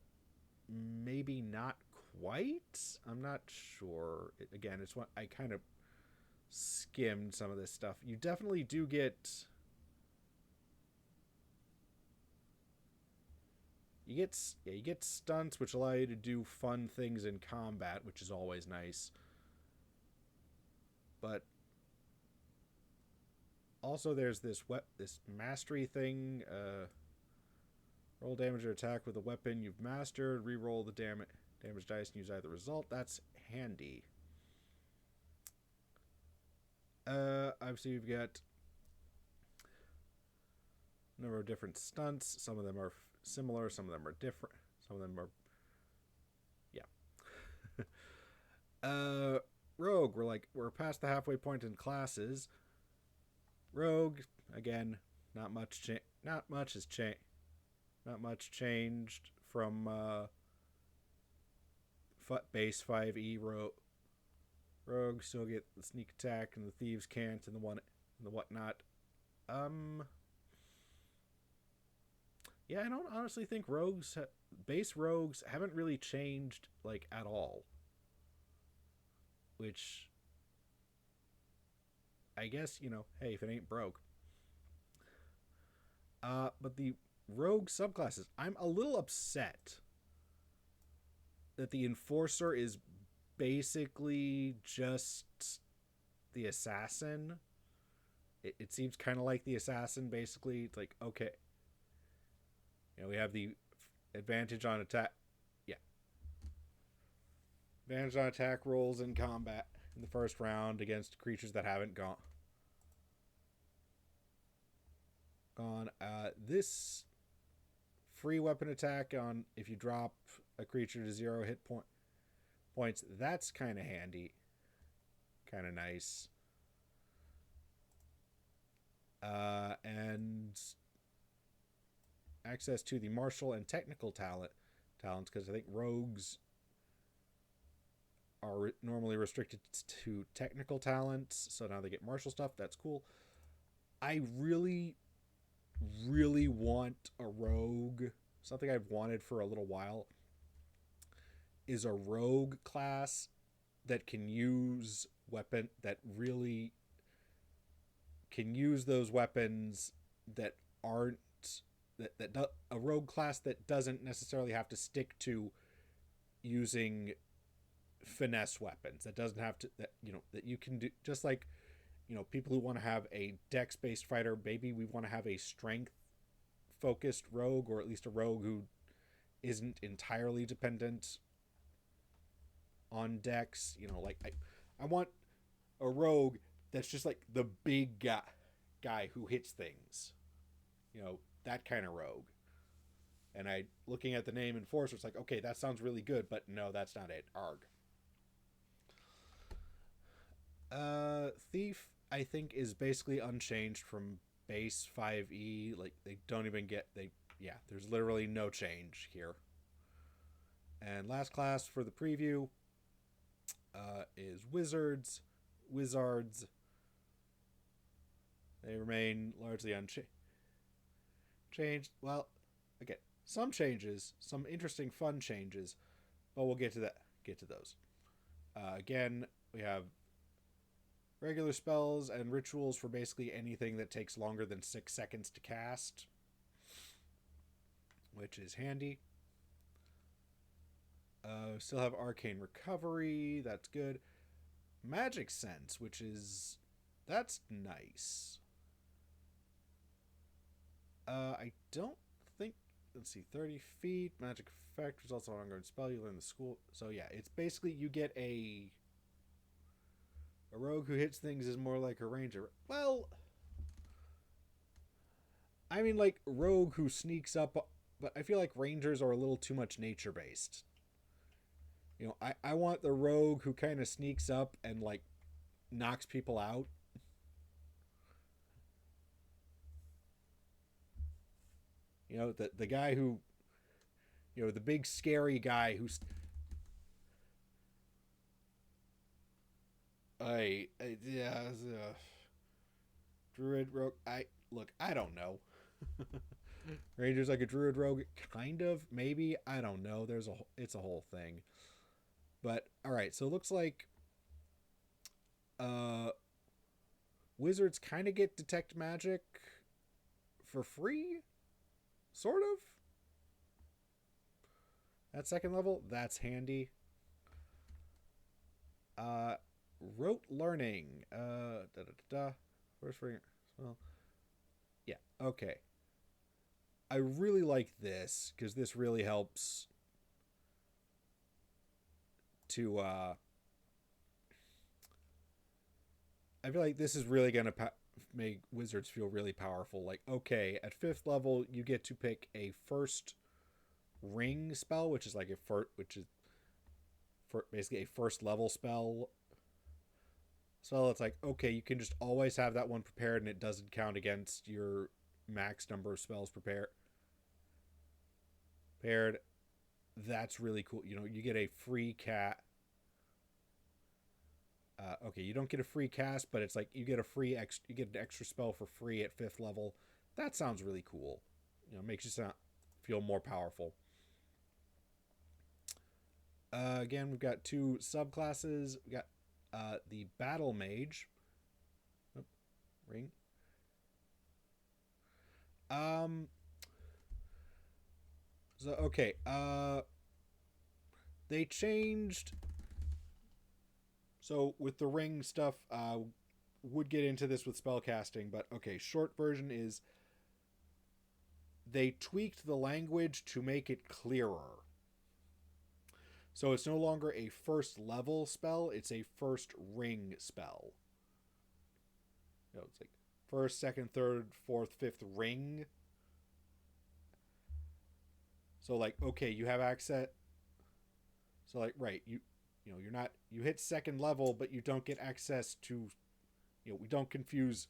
Speaker 1: maybe not quite. I'm not sure. Again, it's what I kind of skimmed some of this stuff. You definitely do get you get stunts which allow you to do fun things in combat, which is always nice. But also there's this mastery thing. Roll damage or attack with a weapon you've mastered. Reroll the damage dice and use either result. That's handy. Obviously you've got a number of different stunts. Some of them are similar. Some of them are different. Some of them are, yeah. Rogue. We're past the halfway point in classes. Rogue again. Not much has changed. Not much changed from base 5e Rogue. Still get the sneak attack and the thieves can't and the whatnot. Yeah, I don't honestly think base rogues haven't really changed like at all. Which I guess, hey, if it ain't broke. But the rogue subclasses, I'm a little upset that the enforcer is basically just the assassin. It seems kind of like the assassin, basically. It's like, okay, we have the advantage on attack. Yeah. Advantage on attack rolls in combat in the first round against creatures that haven't gone. This free weapon attack on if you drop a creature to 0 hit points, that's kind of handy. Kind of nice. And access to the martial and technical talents, because I think rogues are normally restricted to technical talents, so now they get martial stuff. That's cool. I really want a rogue. Something I've wanted for a little while is a rogue class that can use those weapons that aren't a rogue class that doesn't necessarily have to stick to using finesse weapons. That doesn't have to, that that you can do, just like people who want to have a dex based fighter. Maybe we want to have a strength focused rogue, or at least a rogue who isn't entirely dependent on dex. Like I want a rogue that's just like the big guy who hits things. That kind of rogue. And I, looking at the name Enforcer, it's like, okay, that sounds really good, but no, that's not it. Arg. Thief, I think, is basically unchanged from base 5e. Like, they don't even get, there's literally no change here. And last class for the preview is Wizards. Wizards, they remain largely unchanged. Well, again, some changes, some interesting, fun changes, but we'll get to those. Again, we have regular spells and rituals for basically anything that takes longer than 6 seconds to cast, which is handy. Still have Arcane Recovery, that's good. Magic Sense, that's nice. I don't think, let's see, 30 feet, magic effect, results on ongoing spell, you learn the school. So yeah, it's basically you get a rogue who hits things is more like a ranger. Well, I mean, like, rogue who sneaks up, but I feel like rangers are a little too much nature based. I want the rogue who kind of sneaks up and, like, knocks people out. The guy who, the big scary guy who's, druid rogue. I don't know. Ranger's like a druid rogue, kind of, maybe. I don't know. It's a whole thing. But all right, so it looks like wizards kind of get detect magic for free, sort of. At second level, that's handy. Rote learning. First ring. Well, yeah. Okay. I really like this because this really helps to. I feel like this is really gonna make wizards feel really powerful. Like, okay, at 5th level, you get to pick a first ring spell, which is like basically a first level spell. So it's like, okay, you can just always have that one prepared, and it doesn't count against your max number of spells prepared. That's really cool. You get a free cat. Okay, you don't get a free cast, but it's like you get you get an extra spell for free at 5th level. That sounds really cool. Makes you feel more powerful. Again, we've got 2 subclasses. We got the Battle Mage. Oh, ring. So okay. They changed. So with the ring stuff, would get into this with spellcasting, but okay. Short version is they tweaked the language to make it clearer. So it's no longer a first level spell, it's a first ring spell. It's like first, second, third, fourth, fifth ring. So like, okay, you have access. So like, right, you're not, you hit second level, but you don't get access to, we don't confuse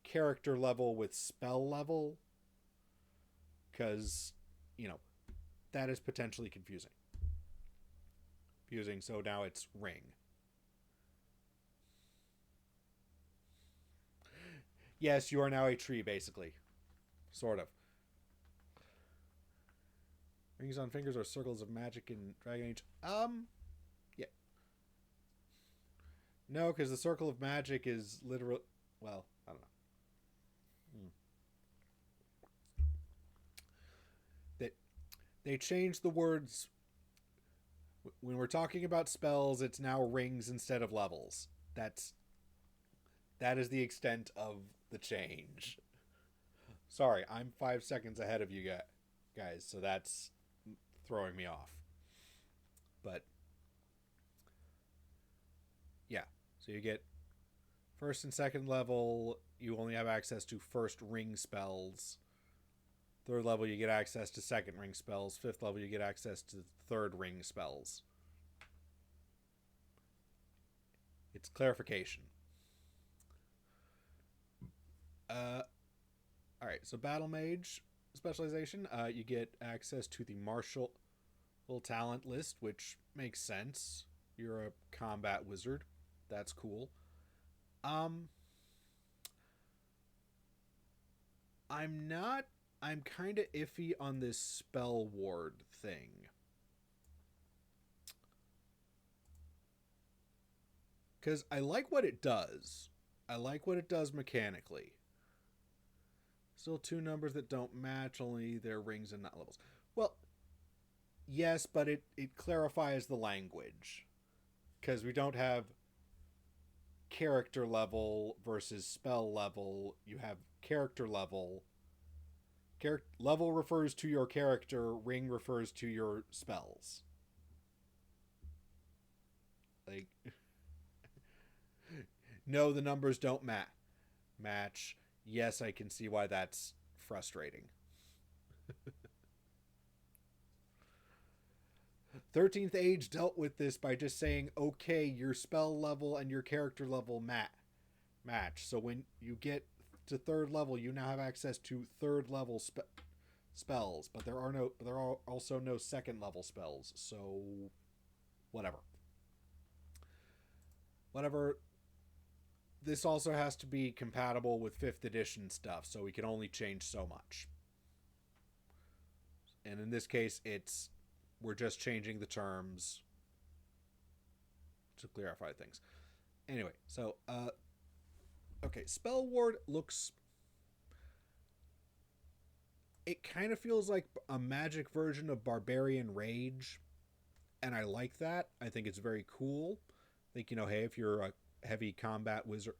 Speaker 1: character level with spell level, because, that is potentially confusing. So now it's ring. Yes, you are now a tree, basically. Sort of. Rings on fingers are circles of magic in Dragon Age. Yeah. No, because the circle of magic is literal. Well, I don't know. they changed the words. When we're talking about spells, it's now rings instead of levels. That is the extent of the change. Sorry, I'm 5 seconds ahead of you guys, so that's throwing me off. But yeah, so you get first and second level, you only have access to first ring spells. Third level, you get access to second ring spells. Fifth level, you get access to third ring spells. It's clarification. All right, so Battle Mage specialization, you get access to the martial talent list, which makes sense. You're a combat wizard. That's cool. I'm not. I'm kind of iffy on this spell ward thing. Because I like what it does. I like what it does mechanically. Still two numbers that don't match, only their rings and not levels. Well, yes, but it clarifies the language. Because we don't have character level versus spell level. You have character level. Level refers to your character, ring refers to your spells. Like, no, the numbers don't match. Yes, I can see why that's frustrating. 13th Age dealt with this by just saying, okay, your spell level and your character level match. So when you get to third level, you now have access to third level spells, but there are also no second level spells. So whatever. This also has to be compatible with 5th edition stuff, so we can only change so much. And in this case, we're just changing the terms to clarify things. Anyway, so okay, Spell Ward looks. It kind of feels like a magic version of Barbarian Rage, and I like that. I think it's very cool. I think, hey, if you're a heavy combat wizard,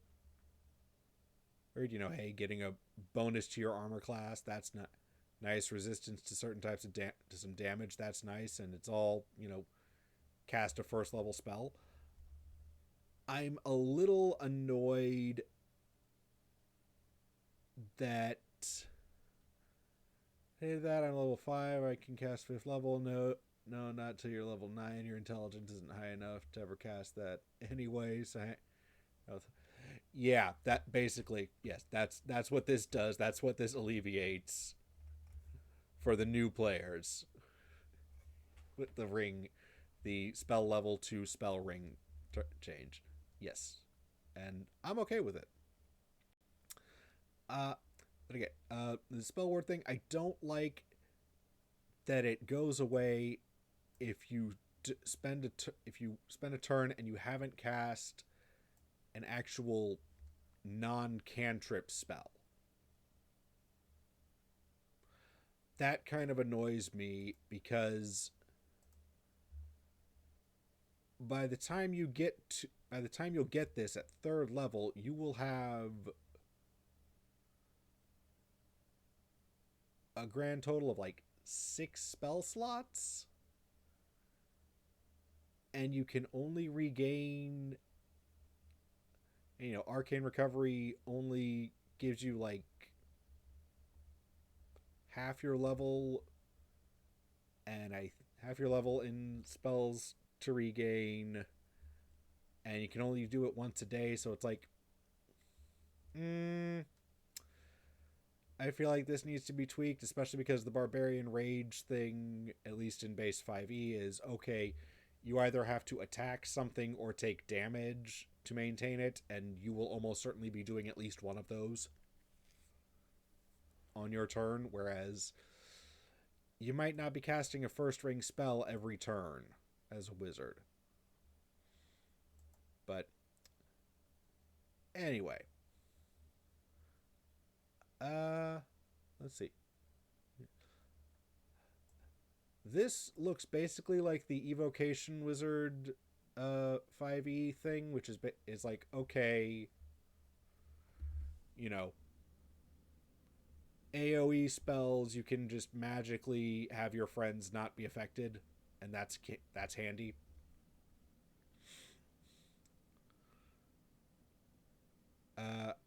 Speaker 1: or hey, getting a bonus to your armor class, that's not nice. Resistance to certain types of to some damage, that's nice, and it's all cast a first level spell. I'm a little annoyed that hey, that I'm level 5, I can cast 5th level. No, not till you're level 9. Your intelligence isn't high enough to ever cast that anyway. So yeah, that basically, yes, that's what this does. That's what this alleviates for the new players with the spell level to spell ring change. Yes, and I'm okay with it. But again, the spell ward thing, I don't like that it goes away if you spend a turn and you haven't cast an actual non-cantrip spell. That kind of annoys me because by the time you'll get this at third level, you will have a grand total of like 6 spell slots, and you can only regain, Arcane Recovery only gives you like half your level, and half your level in spells to regain, and you can only do it once a day, so it's like I feel like this needs to be tweaked, especially because the Barbarian Rage thing, at least in base 5e, is okay, you either have to attack something or take damage to maintain it, and you will almost certainly be doing at least one of those on your turn, whereas you might not be casting a first ring spell every turn as a wizard. But anyway, let's see. This looks basically like the evocation wizard 5e thing, which is like, okay, you know, AoE spells, you can just magically have your friends not be affected, and that's handy.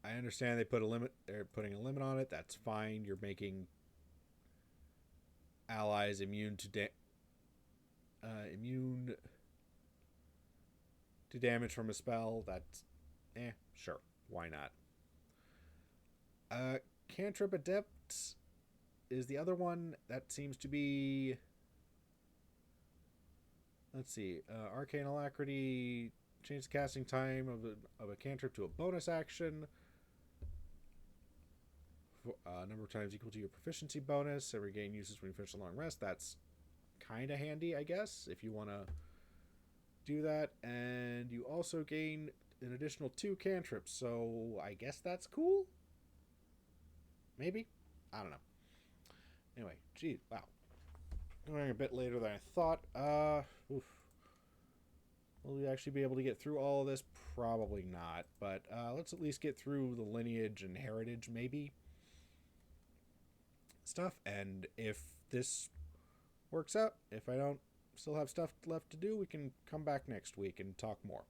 Speaker 1: I understand they put a limit. They're putting a limit on it. That's fine. You're making allies immune to damage from a spell. That's sure. Why not? Uh, Cantrip Adept is the other one that seems to be. Let's see. Arcane Alacrity. Change the casting time of a cantrip to a bonus action. Number of times equal to your proficiency bonus. Every gain uses when you finish a long rest. That's kind of handy, I guess, if you want to do that. And you also gain an additional 2 cantrips, so I guess that's cool? Maybe? I don't know. Anyway, geez, wow. Going a bit later than I thought. Oof. Will we actually be able to get through all of this? Probably not, but let's at least get through the lineage and heritage, maybe, stuff. And if this works out, if I don't still have stuff left to do, we can come back next week and talk more.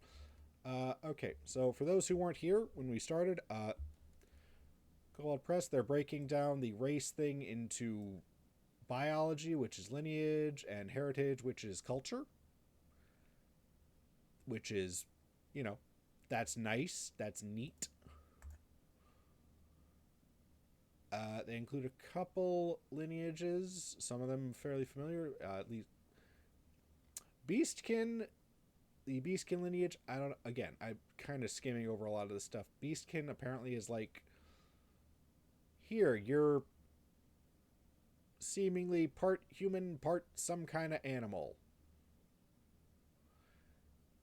Speaker 1: Okay, so for those who weren't here when we started, Cold Press, they're breaking down the race thing into biology, which is lineage, and heritage, which is culture. Which is, that's nice. That's neat. They include a couple lineages, some of them fairly familiar. At least Beastkin, the Beastkin lineage. I don't. Again, I'm kind of skimming over a lot of this stuff. Beastkin apparently is like, here you're seemingly part human, part some kind of animal.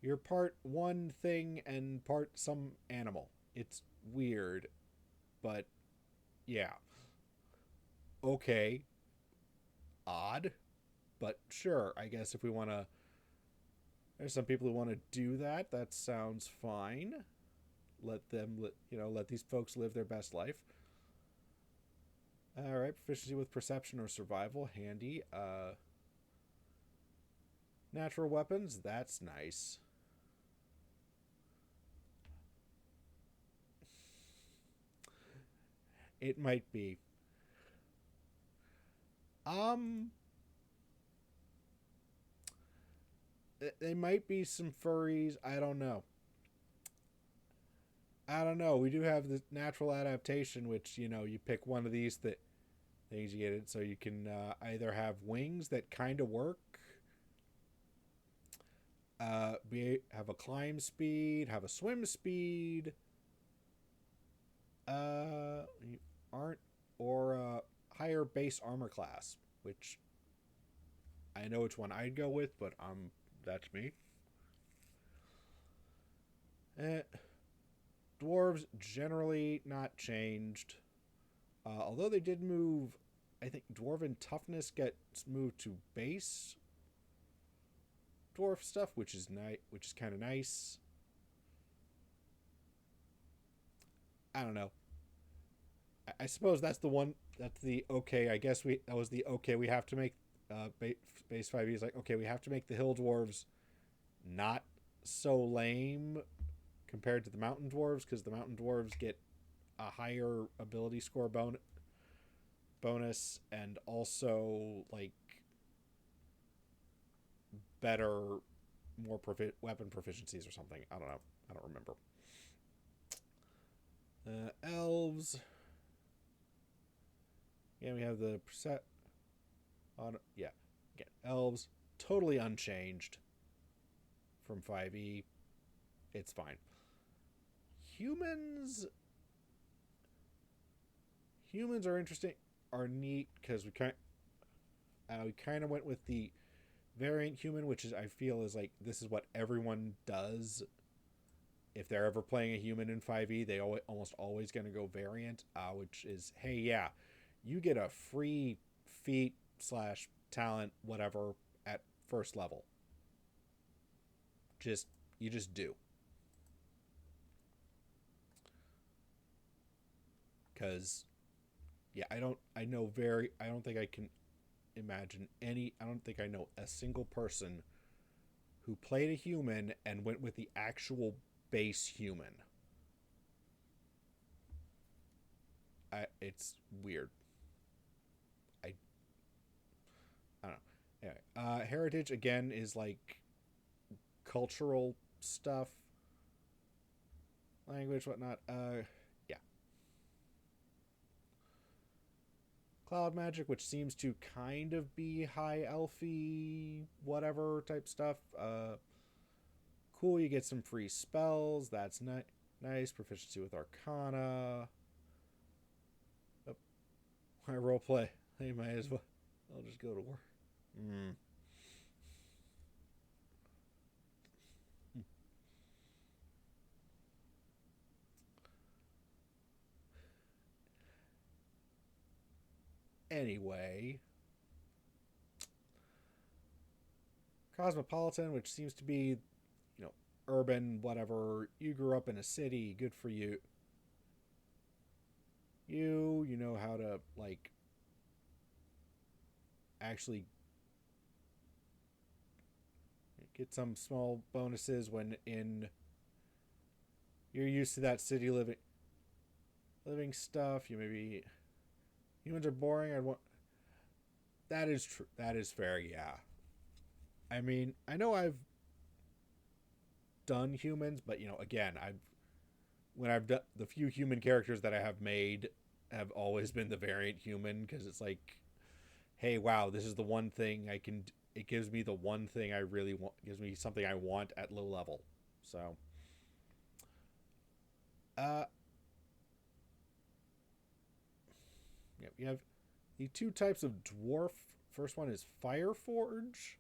Speaker 1: You're part one thing and part some animal. It's weird, but yeah. Okay. Odd, but sure. I guess if we want to, there's some people who want to do that. That sounds fine. Let these folks live their best life. All right, proficiency with perception or survival, handy. Natural weapons, that's nice. It might be. They might be some furries. I don't know. We do have the natural adaptation, which you pick one of these things you get it, so you can either have wings that kind of work, have a climb speed, have a swim speed, you aren't or higher base armor class, which I know which one I'd go with, but that's me. Dwarves generally not changed, although they did move. I think dwarven toughness gets moved to base dwarf stuff, which is kind of nice. I don't know. I suppose that's the one. That's the okay. I guess that was the okay. We have to make base 5e is like, okay, we have to make the hill dwarves not so lame compared to the mountain dwarves, because the mountain dwarves get a higher ability score bonus and also like better, more weapon proficiencies or something. I don't know. I don't remember. Elves. Yeah, we have the preset on. Yeah, again, elves totally unchanged from 5e. It's fine. Humans are interesting, are neat, because we kind of went with the variant human, which is, I feel, is like, this is what everyone does. If they're ever playing a human in 5e, they almost always going to go variant, which is, hey, yeah, you get a free feat talent, whatever, at first level. Just you just do. Because yeah, I don't think I can imagine any. I don't think I know a single person who played a human and went with the actual base human. It's weird. I I don't know. Anyway, heritage again is like cultural stuff, language, whatnot. Yeah, cloud magic, which seems to kind of be high elfy, whatever type stuff. Cool. You get some free spells. That's nice. Proficiency with Arcana. Oh, I roleplay. They might as well. I'll just go to work. Mm. Anyway, cosmopolitan, which seems to be, you know, urban, whatever. You grew up in a city. Good for you. You know how to like actually get some small bonuses when in you're used to that city living stuff. You maybe humans are boring. I want that is true. That is fair. Yeah. I mean, I know I've done humans, but again, I've done the few human characters that I have made have always been the variant human because it's like, hey, wow, this is the one thing I can. It gives me the one thing I really want. Gives me something I want at low level. So, uh, yeah, you have the two types of dwarf. First one is Fireforge,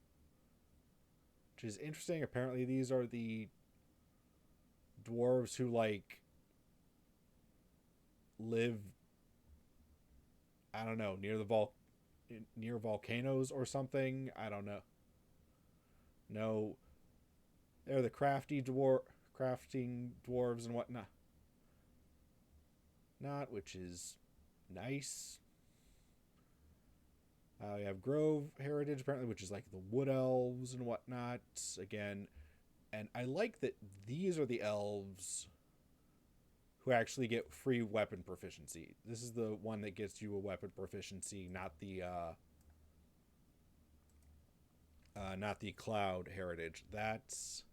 Speaker 1: which is interesting. Apparently, these are the dwarves who like live. I don't know near volcanoes or something. I don't know. No, they're the crafting dwarves and whatnot. Not which is nice. We have Grove Heritage apparently, which is like the wood elves and whatnot. Again, and I like that these are the elves who actually get free weapon proficiency. This is the one that gets you a weapon proficiency, not the cloud heritage. That's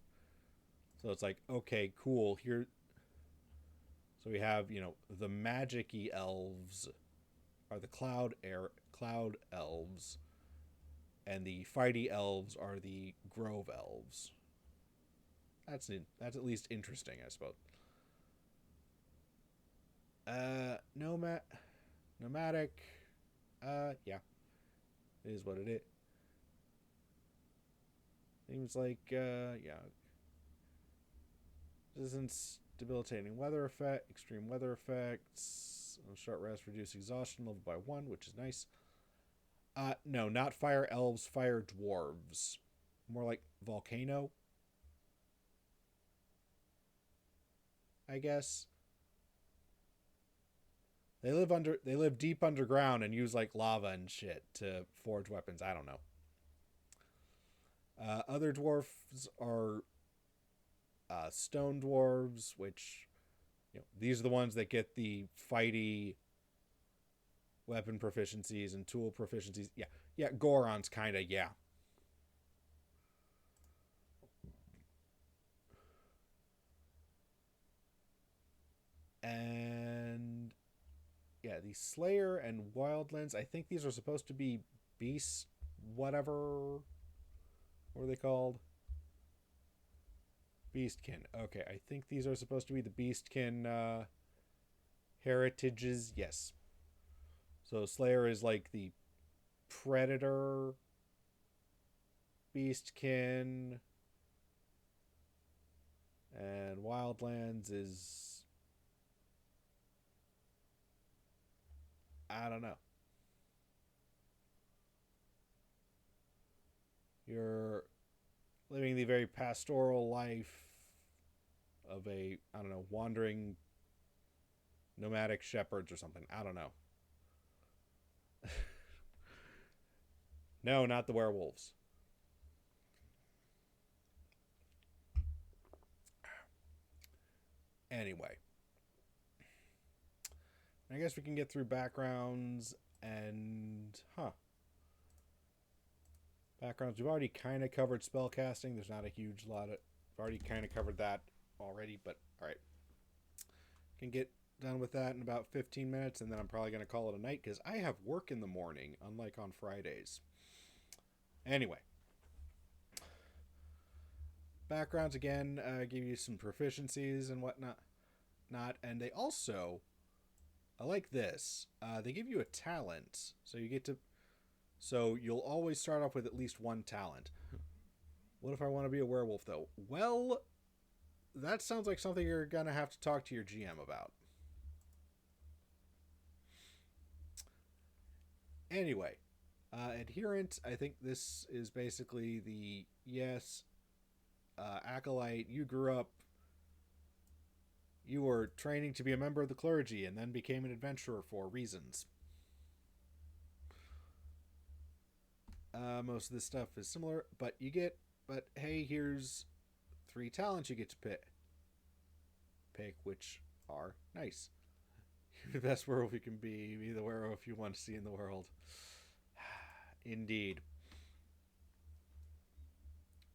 Speaker 1: so it's like okay, cool. Here, so we have the magicy elves are the cloud elves, and the fighty elves are the grove elves. That's at least interesting, I suppose. Nomadic. Yeah, it is what it is. Seems like yeah, resistance, debilitating weather effect, extreme weather effects. Short rest, reduce exhaustion level by 1, which is nice. No, not fire elves, fire dwarves. More like volcano, I guess. They live deep underground and use like lava and shit to forge weapons. I don't know. Other dwarves are stone dwarves, which these are the ones that get the fighty weapon proficiencies and tool proficiencies. Yeah, yeah. Goron's kind of yeah. And yeah, the Slayer and Wildlands. I think these are supposed to be beast, whatever. What are they called? Beastkin. Okay, I think these are supposed to be the Beastkin heritages. Yes. So Slayer is like the predator Beastkin, and Wildlands is I don't know. You're living the very pastoral life of a, I don't know, wandering nomadic shepherds or something. I don't know. No, not the werewolves. Anyway, I guess we can get through backgrounds and backgrounds. We've already kind of covered spellcasting. There's not a huge lot of. We've already kind of covered that already, but all right. Can get done with that in about 15 minutes, and then I'm probably going to call it a night because I have work in the morning, unlike on Fridays. Anyway, backgrounds again give you some proficiencies and whatnot. And they also, I like this. They give you a talent, so you get to. So you'll always start off with at least one talent. What if I want to be a werewolf, though? Well, that sounds like something you're going to have to talk to your GM about. Anyway, adherent, I think this is basically the yes, acolyte, you grew up, you were training to be a member of the clergy and then became an adventurer for reasons. Most of this stuff is similar, but hey, here's 3 talents you get to pick, which are nice. You're the best werewolf you can be the werewolf you want to see in the world. Indeed.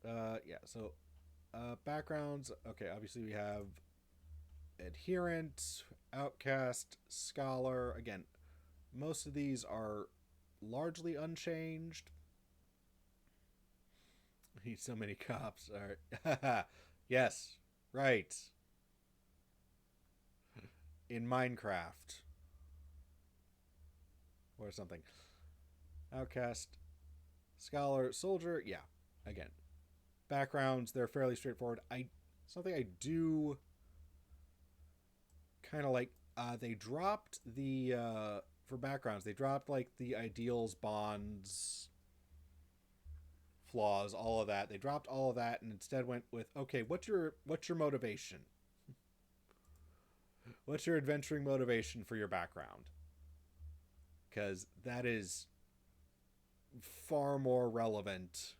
Speaker 1: Yeah, so backgrounds. Okay, obviously we have adherent, outcast, scholar. Again, most of these are largely unchanged. I need so many cops. All right. Yes, right. In Minecraft or something. Outcast, scholar, soldier. Yeah, again, backgrounds, they're fairly straightforward. Something I do kind of like. They dropped the for backgrounds. They dropped like the ideals, bonds, flaws, all of that. They dropped all of that and instead went with, okay, what's your motivation? What's your adventuring motivation for your background? Because that is far more relevant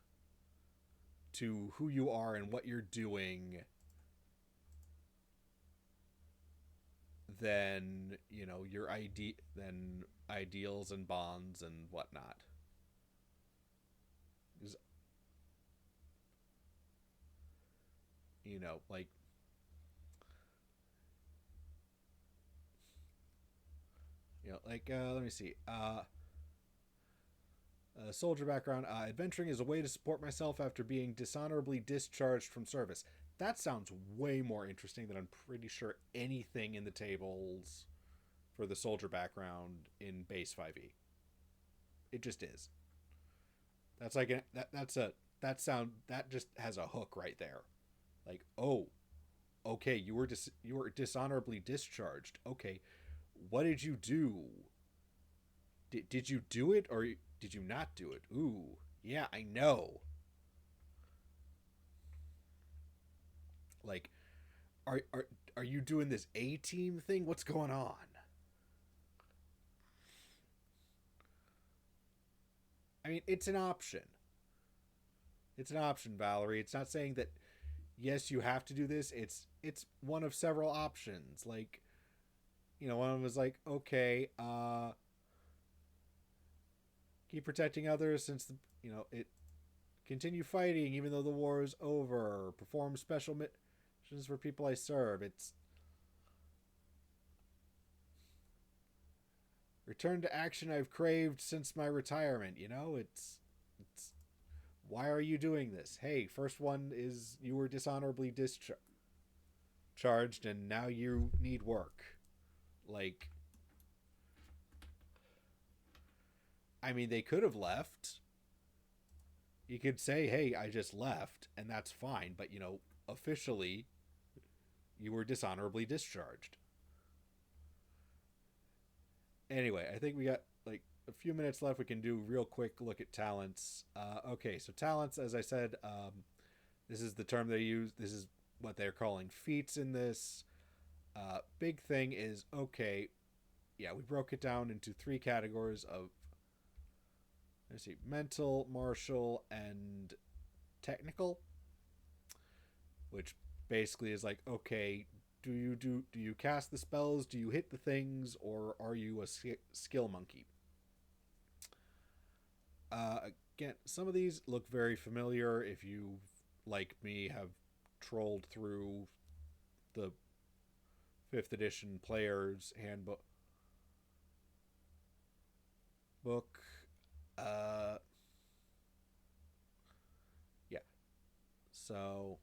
Speaker 1: to who you are and what you're doing than, your than ideals and bonds and whatnot. Like, let me see. Soldier background. Adventuring is a way to support myself after being dishonorably discharged from service. That sounds way more interesting than I'm pretty sure anything in the tables for the soldier background in base 5e. It just is. That's like that just has a hook right there. Like, oh, okay, you were dishonorably discharged. Okay, what did you do? Did you do it or did you not do it? Ooh, yeah, I know. Like, are you doing this A team thing? What's going on? I mean, it's an option. It's an option, Valerie. It's not saying that yes, you have to do this. It's one of several options. Like, one of them was like, okay, keep protecting others since it continue fighting even though the war is over. Perform special missions for people I serve. It's return to action I've craved since my retirement. It's why are you doing this? Hey, first one is you were dishonorably discharged and now you need work. Like, I mean, they could have left. You could say, hey, I just left, and that's fine. But, officially, you were dishonorably discharged. Anyway, I think we got, like, a few minutes left. We can do real quick look at talents. Okay, so talents, as I said, this is the term they use. This is what they're calling feats in this. Big thing is, okay, yeah, we broke it down into three categories of, let's see, mental, martial, and technical, which basically is like, okay, do you cast the spells, do you hit the things, or are you a skill monkey? Again, some of these look very familiar if you, like me, have trolled through the 5th edition player's handbook book. Uh, yeah. So,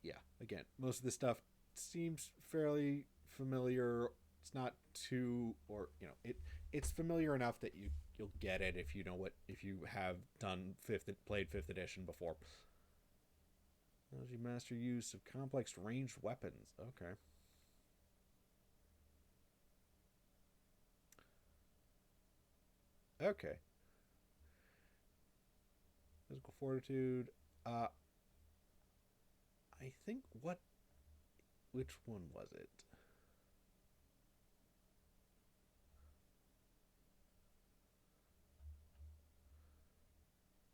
Speaker 1: yeah. Again, most of this stuff seems fairly familiar. It's not too, or it's familiar enough that you'll get it if you know what, if you have played 5th edition before. Technology master use of complex ranged weapons. Okay. Okay. Physical fortitude. I think what. Which one was it?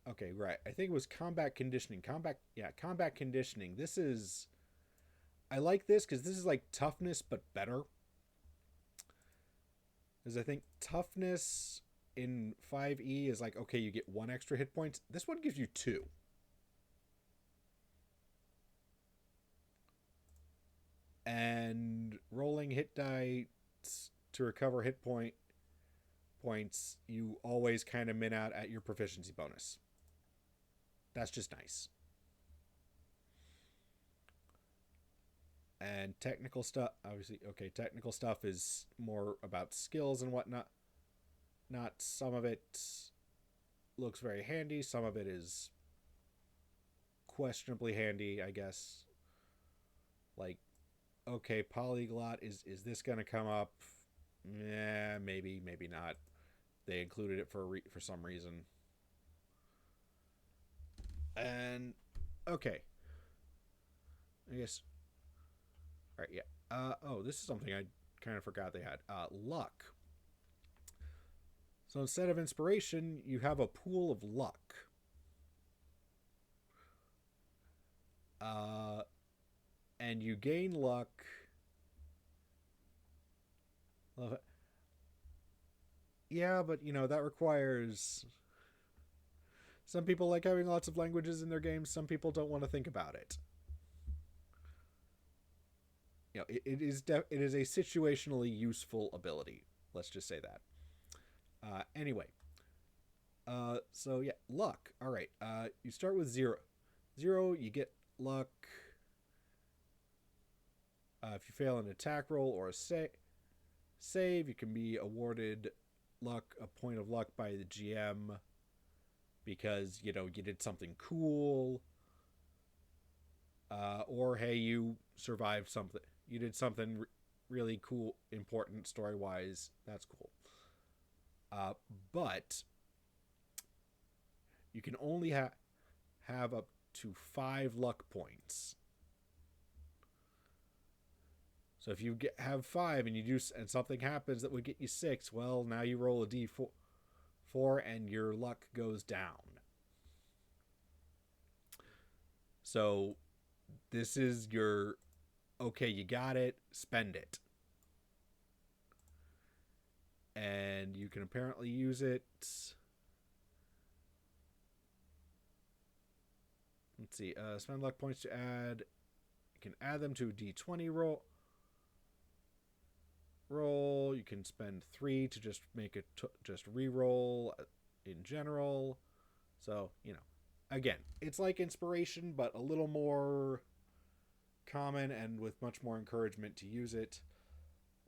Speaker 1: Okay, right. I think it was combat conditioning. Combat conditioning. This is. I like this because this is like toughness, but better. Because I think toughness in 5e is like, okay, you get one extra hit points. This one gives you two. And rolling hit die to recover points, you always kind of min out at your proficiency bonus. That's just nice. And technical stuff, obviously, okay, technical stuff is more about skills and whatnot. Not some of it looks very handy, some of it is questionably handy, I guess. Like, okay, polyglot, is this going to come up? Yeah, maybe not. They included it for some reason. And okay, I guess. All right, yeah. This is something I kind of forgot they had. Luck. So instead of inspiration, you have a pool of luck. Uh, and you gain luck. Yeah, but that requires. Some people like having lots of languages in their games. Some people don't want to think about it. It is a situationally useful ability. Let's just say that. Anyway, so yeah, luck. All right. You start with 0. 0, you get luck. If you fail an attack roll or a save, you can be awarded a point of luck by the GM because you did something cool. Or hey, you survived something. You did something really cool, important story wise. That's cool. But you can only have up to 5 luck points. So if you have 5 and you do and something happens that would get you 6, well, now you roll a d4 and your luck goes down. So this is your okay, you got it, spend it. And you can apparently use it. Let's see. Spend luck points to add. You can add them to a d20 roll. You can spend 3 to just make it just re-roll in general. So again, it's like inspiration, but a little more common and with much more encouragement to use it.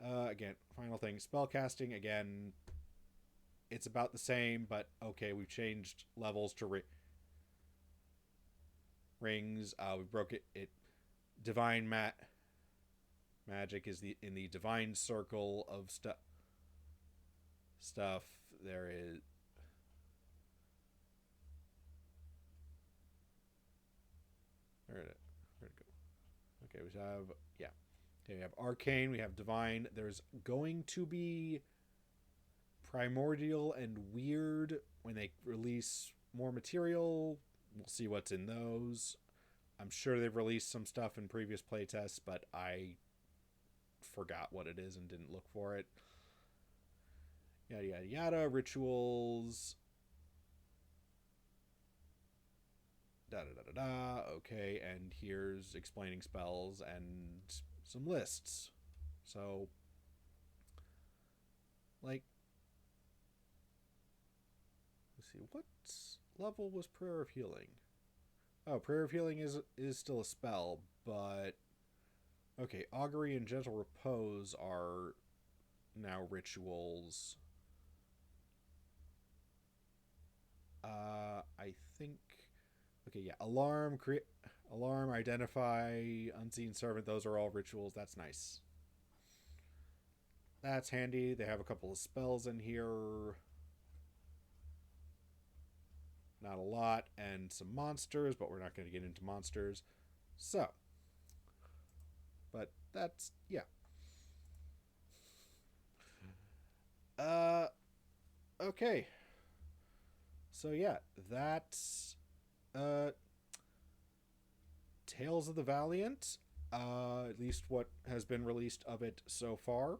Speaker 1: Again, final thing, spellcasting. Again, it's about the same, but okay, we've changed levels to rings. We broke it. Divine Magic is in the divine circle of stuff. There is. Where'd it go? Okay, we have, yeah. Okay, we have arcane. We have divine. There's going to be primordial and weird when they release more material. We'll see what's in those. I'm sure they've released some stuff in previous playtests, but I forgot what it is and didn't look for it. Yada yada yada. Rituals. Da da da da da. Okay, and here's explaining spells and some lists. So, like, let's see, what level was Prayer of Healing? Oh, Prayer of Healing is still a spell, but okay, Augury and Gentle Repose are now rituals. I think. Okay, yeah, Alarm, Identify, Unseen Servant. Those are all rituals. That's nice. That's handy. They have a couple of spells in here. Not a lot, and some monsters, but we're not going to get into monsters. So, but that's, yeah. Okay. So yeah, that's Tales of the Valiant. At least what has been released of it so far.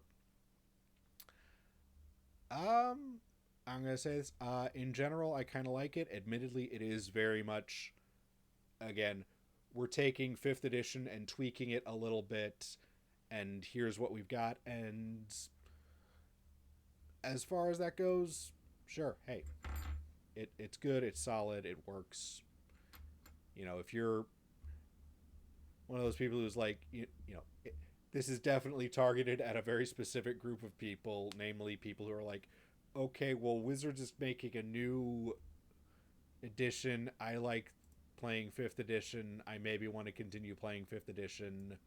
Speaker 1: I'm gonna say this. In general, I kind of like it. Admittedly, it is very much. Again, we're taking 5th edition and tweaking it a little bit, and here's what we've got. And as far as that goes, sure. Hey, it's good. It's solid. It works. You know, if you're one of those people who's like, this is definitely targeted at a very specific group of people, namely people who are like, okay, well, Wizards is making a new edition. I like playing 5th edition. I maybe want to continue playing 5th edition,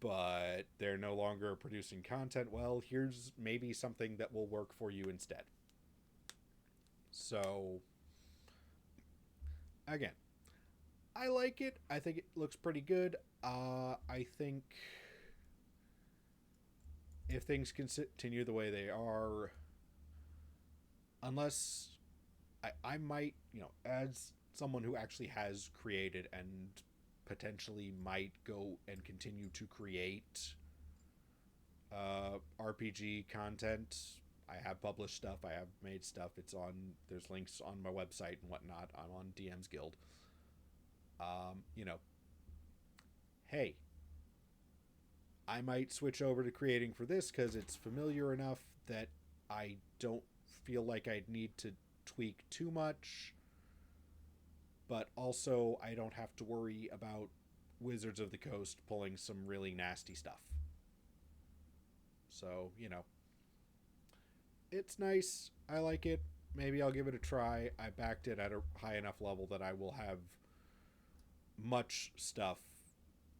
Speaker 1: but they're no longer producing content. Well, here's maybe something that will work for you instead. So, again, I like it. I think it looks pretty good. I think if things continue the way they are, unless I might, as someone who actually has created and potentially might go and continue to create RPG content. I have published stuff. I have made stuff. There's links on my website and whatnot. I'm on DM's Guild. Hey, I might switch over to creating for this because it's familiar enough that I don't feel like I'd need to tweak too much, but also I don't have to worry about Wizards of the Coast pulling some really nasty stuff. So, it's nice. I like it. Maybe I'll give it a try. I backed it at a high enough level that I will have much stuff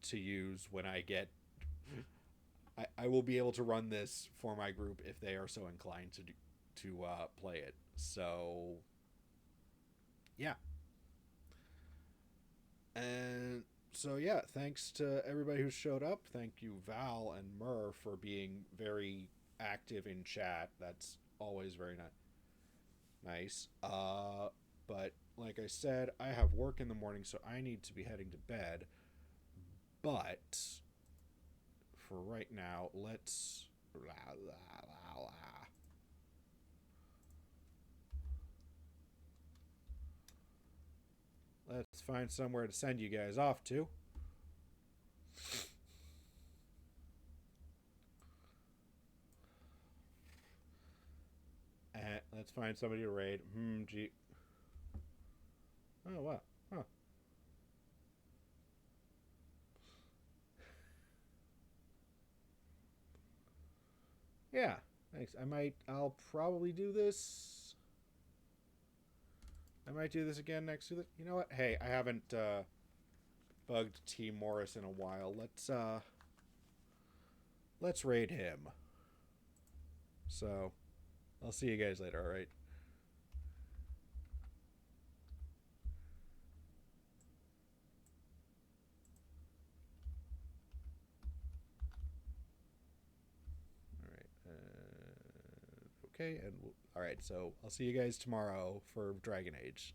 Speaker 1: to use when I get. I will be able to run this for my group if they are so inclined to play it. So, yeah. And so, yeah, thanks to everybody who showed up. Thank you, Val and Mur, for being very active in chat. That's always very nice. But like I said, I have work in the morning, so I need to be heading to bed. But for right now, let's find somewhere to send you guys off to. And let's find somebody to raid. Gee. Oh, wow. Huh. Yeah, thanks. I'll probably do this. I might do this again next to the. You know what? Hey, I haven't bugged T Morris in a while. Let's raid him. So, I'll see you guys later, alright? Alright. Okay, and alright, so I'll see you guys tomorrow for Dragon Age.